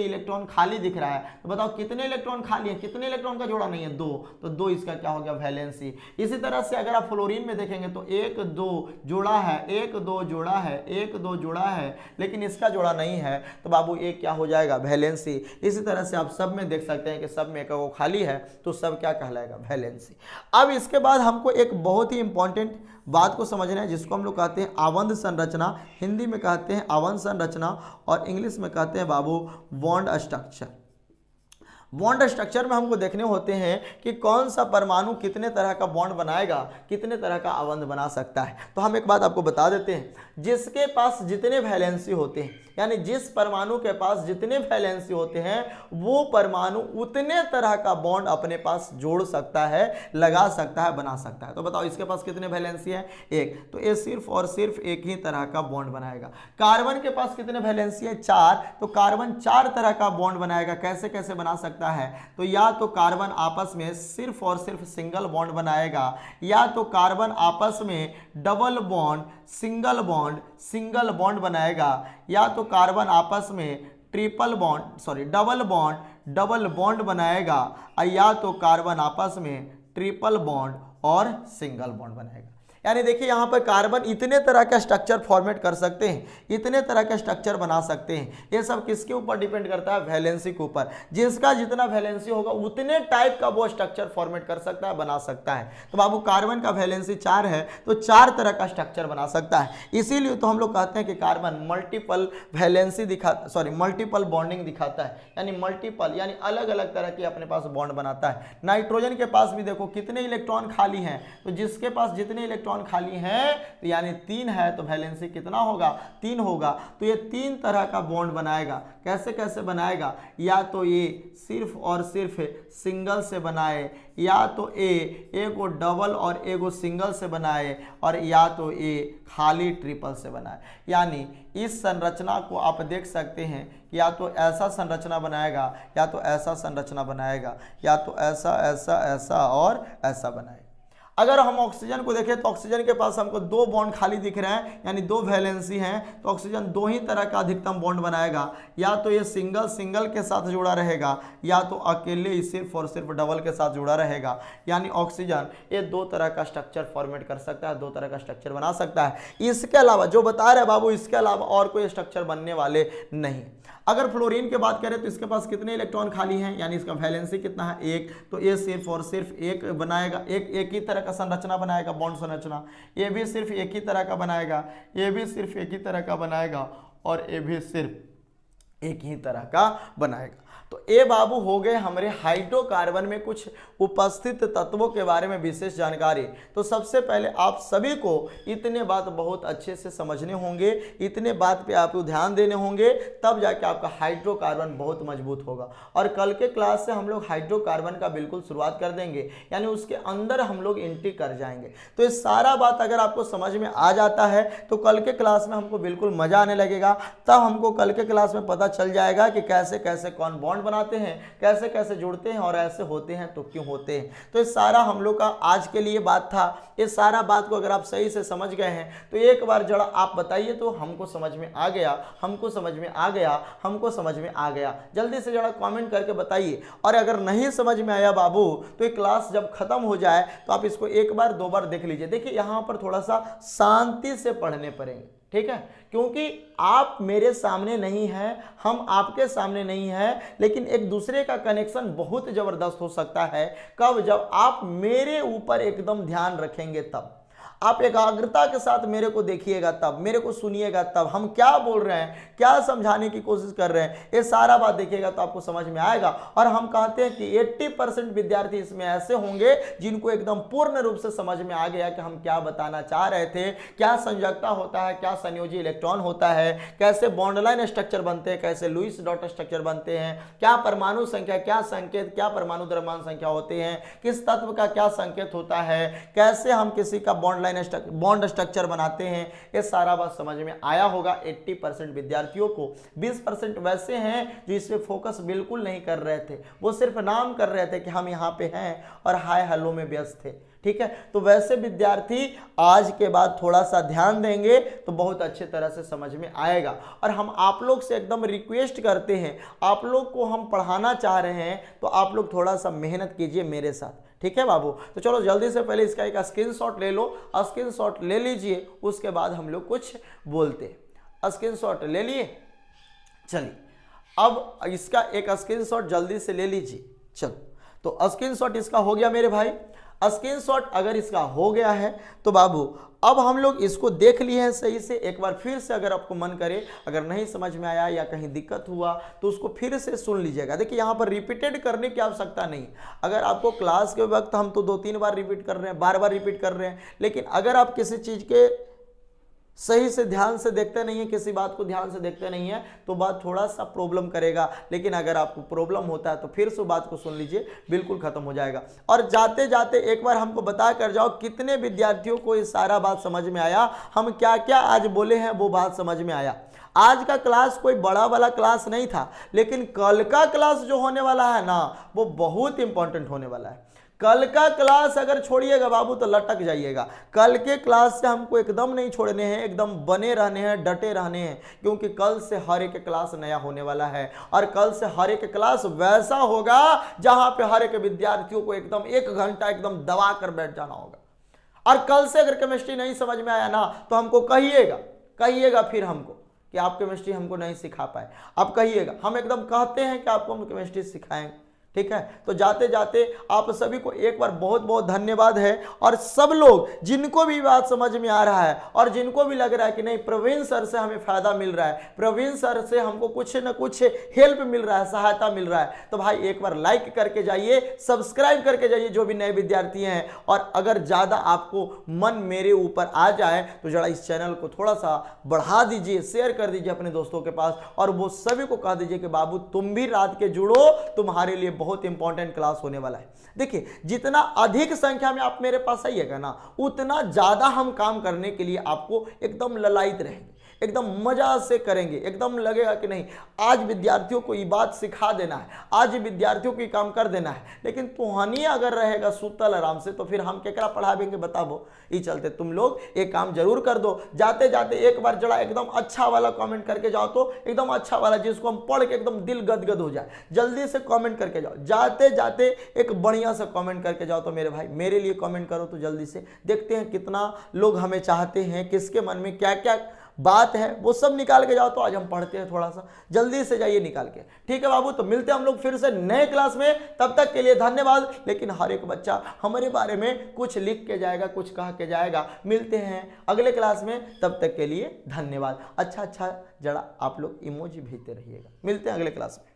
इलेक्ट्रॉन खाली दिख रहा है, तो बताओ कितने इलेक्ट्रॉन खाली है, कितने इलेक्ट्रॉन का जोड़ा नहीं है, 2, तो 2 इसका क्या हो गया वैलेंसी। इसी तरह से अगर आप फ्लोरीन में देखेंगे तो 1 2 जोड़ा है, 1 2 जोड़ा है, 1 2 जोड़ा है, लेकिन इसका जोड़ा नहीं है, तो बाबू एक क्या हो जाएगा वैलेंसी। इसी तरह से आप सब में देख सकते हैं कि सब में एक वो खाली है, तो सब क्या कहलाएगा वैलेंसी। अब इसके बाद हमको एक बहुत ही इंपॉर्टेंट बात को समझना है, जिसको हम लोग कहते हैं आबंध संरचना। हिंदी में कहते हैं आबंध संरचना और इंग्लिश में कहते हैं बाबू बॉन्ड स्ट्रक्चर। बॉन्ड स्ट्रक्चर में हमको देखने होते हैं कि कौन सा परमाणु कितने तरह का बॉन्ड बनाएगा, कितने तरह का आबंध बना सकता है। तो हम एक बात आपको बता देते हैं, जिसके पास जितने वैलेंसी होते हैं, यानी जिस परमाणु के पास जितने वैलेंसी होते हैं, वो परमाणु उतने तरह का बॉन्ड अपने पास जोड़ सकता है, लगा सकता है, बना सकता है। तो बताओ इसके पास कितने वैलेंसी है, 1, तो ये सिर्फ और सिर्फ एक ही तरह का बॉन्ड बनाएगा। कार्बन के पास कितने वैलेंसी है, 4, तो कार्बन 4 तरह का बॉन्ड बनाएगा। कैसे कैसे बना सकता है, तो या तो कार्बन आपस में सिर्फ और सिर्फ सिंगल बॉन्ड बनाएगा, या तो कार्बन आपस में डबल बॉन्ड सिंगल बॉन्ड बनाएगा, या तो कार्बन आपस में डबल बॉन्ड बनाएगा, या तो कार्बन आपस में ट्रिपल बॉन्ड और सिंगल बॉन्ड बनाएगा। यानी देखिए यहाँ पर कार्बन इतने तरह का स्ट्रक्चर फॉर्मेट कर सकते हैं, इतने तरह का स्ट्रक्चर बना सकते हैं। ये सब किसके ऊपर डिपेंड करता है, वैलेंसी के ऊपर। जिसका जितना वैलेंसी होगा उतने टाइप का वो स्ट्रक्चर फॉर्मेट कर सकता है, बना सकता है। तो बाबू कार्बन का वैलेंसी 4 है, तो 4 तरह का स्ट्रक्चर बना सकता है। इसीलिए तो हम लोग कहते हैं कि कार्बन मल्टीपल बॉन्डिंग दिखाता है, यानी मल्टीपल यानी अलग अलग तरह की अपने पास बॉन्ड बनाता है। नाइट्रोजन के पास भी देखो कितने इलेक्ट्रॉन खाली हैं, तो जिसके पास जितने इलेक्ट्रॉन खाली हैं, तो यानी 3 है, तो वैलेंसी कितना होगा, 3 होगा। तो ये 3 तरह का बॉन्ड बनाएगा। कैसे कैसे बनाएगा, या तो ये सिर्फ और सिर्फ सिंगल से बनाए, या तो ए को डबल और ए को सिंगल से बनाए, और या तो ए खाली ट्रिपल से बनाए। यानी इस संरचना को आप देख सकते हैं, या तो ऐसा संरचना बनाएगा, या तो ऐसा संरचना बनाएगा, या तो ऐसा ऐसा ऐसा और ऐसा बनाएगा। अगर हम ऑक्सीजन को देखें तो ऑक्सीजन के पास हमको 2 बॉन्ड खाली दिख रहे हैं, यानी 2 वैलेंसी हैं, तो ऑक्सीजन 2 ही तरह का अधिकतम बॉन्ड बनाएगा। या तो ये सिंगल के साथ जुड़ा रहेगा, या तो अकेले ही सिर्फ और सिर्फ डबल के साथ जुड़ा रहेगा। यानी ऑक्सीजन ये 2 तरह का स्ट्रक्चर फॉर्मेट कर सकता है, 2 तरह का स्ट्रक्चर बना सकता है। इसके अलावा जो बता रहे बाबू, इसके अलावा और कोई स्ट्रक्चर बनने वाले नहीं। अगर फ्लोरीन की बात करें तो इसके पास कितने इलेक्ट्रॉन खाली हैं, यानी इसका वैलेंसी कितना है, 1, तो ये सिर्फ और सिर्फ एक बनाएगा, एक ही तरह का संरचना बनाएगा, बॉन्ड संरचना। ये भी सिर्फ एक ही तरह का बनाएगा, ये भी सिर्फ एक ही तरह का बनाएगा, और ये भी सिर्फ एक ही तरह का बनाएगा। तो ये बाबू हो गए हमारे हाइड्रोकार्बन में कुछ उपस्थित तत्वों के बारे में विशेष जानकारी। तो सबसे पहले आप सभी को इतने बात बहुत अच्छे से समझने होंगे, इतने बात पे आपको ध्यान देने होंगे, तब जाके आपका हाइड्रोकार्बन बहुत मजबूत होगा। और कल के क्लास से हम लोग हाइड्रोकार्बन का बिल्कुल शुरुआत कर देंगे, यानी उसके अंदर हम लोग एंट्री कर जाएंगे। तो ये सारा बात अगर आपको समझ में आ जाता है तो कल के क्लास में हमको बिल्कुल मजा आने लगेगा। तब हमको कल के क्लास में पता चल जाएगा कि कैसे कैसे कौन बॉन्ड बनाते हैं, कैसे कैसे जुड़ते हैं, और ऐसे होते हैं तो क्यों होते हैं। तो ये सारा हम लोग का आज के लिए बात था। ये सारा बात को अगर आप सही से समझ गए हैं तो एक बार जरा आप बताइए तो हमको समझ में आ गया, हमको समझ में आ गया, हमको समझ में आ गया। जल्दी से जरा कमेंट करके बताइए। और अगर नहीं समझ में आया बाबू तो ये क्लास जब खत्म हो जाए तो आप इसको 1 बार 2 बार देख लीजिए। देखिए यहाँ पर थोड़ा सा शांति से पढ़ने पड़ेंगे, ठीक है, क्योंकि आप मेरे सामने नहीं हैं, हम आपके सामने नहीं हैं, लेकिन एक दूसरे का कनेक्शन बहुत जबरदस्त हो सकता है। कब, जब आप मेरे ऊपर एकदम ध्यान रखेंगे, तब आप एकाग्रता के साथ मेरे को देखिएगा, तब मेरे को सुनिएगा, तब हम क्या बोल रहे हैं, क्या समझाने की कोशिश कर रहे हैं, ये सारा बात देखिएगा तो आपको समझ में आएगा। और हम कहते हैं कि 80% विद्यार्थी इसमें ऐसे होंगे जिनको एकदम पूर्ण रूप से समझ में आ गया कि हम क्या बताना चाह रहे थे, क्या संयोजकता होता है, क्या संयोजी इलेक्ट्रॉन होता है, कैसे बॉन्ड लाइन स्ट्रक्चर बनते हैं, कैसे लुईस डॉट स्ट्रक्चर बनते हैं, क्या परमाणु संख्या, क्या संकेत, क्या परमाणु द्रव्यमान संख्या होते हैं, किस तत्व का क्या संकेत होता है, कैसे हम किसी का बॉन्ड ऑनलाइन बॉन्ड स्ट्रक्चर बनाते हैं, ये सारा बात समझ में आया होगा 80% विद्यार्थियों को। 20% वैसे हैं जो इस पे फोकस बिल्कुल नहीं कर रहे थे, वो सिर्फ नाम कर रहे थे कि हम यहाँ पे हैं और हाय हेलो में व्यस्त थे। ठीक है, तो वैसे विद्यार्थी आज के बाद थोड़ा सा ध्यान देंगे तो बहुत अच्छे तरह से समझ में आएगा। और हम आप लोग से एकदम रिक्वेस्ट करते हैं, आप लोग को हम पढ़ाना चाह रहे हैं तो आप लोग थोड़ा सा मेहनत कीजिए मेरे साथ। ठीक है बाबू, तो चलो जल्दी से पहले इसका एक स्क्रीनशॉट ले लो, स्क्रीनशॉट ले लीजिए, उसके बाद हम लोग कुछ बोलते हैं। स्क्रीनशॉट ले लिए, चलिए अब इसका एक स्क्रीनशॉट जल्दी से ले लीजिए। चलो, तो स्क्रीनशॉट इसका हो गया मेरे भाई। स्क्रीनशॉट अगर इसका हो गया है तो बाबू अब हम लोग इसको देख लिए हैं सही से। एक बार फिर से अगर आपको मन करे, अगर नहीं समझ में आया या कहीं दिक्कत हुआ तो उसको फिर से सुन लीजिएगा। देखिए यहाँ पर रिपीटेड करने की आवश्यकता नहीं। अगर आपको क्लास के वक्त हम तो 2-3 बार रिपीट कर रहे हैं, बार बार रिपीट कर रहे हैं, लेकिन अगर आप किसी चीज़ के सही से ध्यान से देखते नहीं है, किसी बात को ध्यान से देखते नहीं है तो बात थोड़ा सा प्रॉब्लम करेगा। लेकिन अगर आपको प्रॉब्लम होता है तो फिर से बात को सुन लीजिए, बिल्कुल खत्म हो जाएगा। और जाते जाते एक बार हमको बता कर जाओ कितने विद्यार्थियों को ये सारा बात समझ में आया, हम क्या क्या आज बोले हैं वो बात समझ में आया। आज का क्लास कोई बड़ा वाला क्लास नहीं था, लेकिन कल का क्लास जो होने वाला है ना वो बहुत इंपॉर्टेंट होने वाला है। कल का क्लास अगर छोड़िएगा बाबू तो लटक जाइएगा। कल के क्लास से हमको एकदम नहीं छोड़ने हैं, एकदम बने रहने हैं, डटे रहने हैं, क्योंकि कल से हर एक क्लास नया होने वाला है। और कल से हर एक क्लास वैसा होगा जहां पे हर एक विद्यार्थियों को एकदम 1 घंटा एकदम दबा कर बैठ जाना होगा। और कल से अगर केमिस्ट्री नहीं समझ में आया ना तो हमको कहिएगा फिर हमको कि आप केमिस्ट्री हमको नहीं सिखा पाए। आप कहिएगा, हम एकदम कहते हैं कि आपको हम केमिस्ट्री सिखाएंगे। ठीक है, तो जाते जाते आप सभी को एक बार बहुत बहुत धन्यवाद है। और सब लोग जिनको भी बात समझ में आ रहा है और जिनको भी लग रहा है कि नहीं प्रवीण सर से हमें फायदा मिल रहा है, प्रवीण सर से हमको कुछ न कुछ हेल्प मिल रहा है, सहायता मिल रहा है, तो भाई एक बार लाइक करके जाइए, सब्सक्राइब करके जाइए जो भी नए विद्यार्थी हैं। और अगर ज़्यादा आपको मन मेरे ऊपर आ जाए तो जरा इस चैनल को थोड़ा सा बढ़ा दीजिए, शेयर कर दीजिए अपने दोस्तों के पास, और वो सभी को कह दीजिए कि बाबू तुम भी रात के जुड़ो, तुम्हारे लिए बहुत इंपॉर्टेंट क्लास होने वाला है। देखिए जितना अधिक संख्या में आप मेरे पास आइएगा ना उतना ज्यादा हम काम करने के लिए आपको एकदम ललायित रहेंगे, एकदम मजा से करेंगे। एकदम लगेगा कि नहीं आज विद्यार्थियों को ये बात सिखा देना है, आज विद्यार्थियों को काम कर देना है। लेकिन तुहनी अगर रहेगा सुतल आराम से तो फिर हम केकरा पढ़ावेंगे बताबो। ये चलते तुम लोग एक काम जरूर कर दो, जाते जाते एक बार जरा एकदम अच्छा वाला कमेंट करके जाओ, तो एकदम अच्छा वाला जिसको हम पढ़ के एकदम दिल गदगद हो जाए, जल्दी से कमेंट करके जाओ। जाते जाते एक बढ़िया सा कमेंट करके जाओ। तो मेरे भाई मेरे लिए कमेंट करो तो जल्दी से, देखते हैं कितना लोग हमें चाहते हैं, किसके मन में क्या क्या बात है वो सब निकाल के जाओ। तो आज हम पढ़ते हैं, थोड़ा सा जल्दी से जाइए निकाल के। ठीक है बाबू, तो मिलते हैं हम लोग फिर से नए क्लास में, तब तक के लिए धन्यवाद। लेकिन हर एक बच्चा हमारे बारे में कुछ लिख के जाएगा, कुछ कह के जाएगा। मिलते हैं अगले क्लास में, तब तक के लिए धन्यवाद। अच्छा जरा आप लोग इमोजी भेजते रहिएगा। मिलते हैं अगले क्लास में।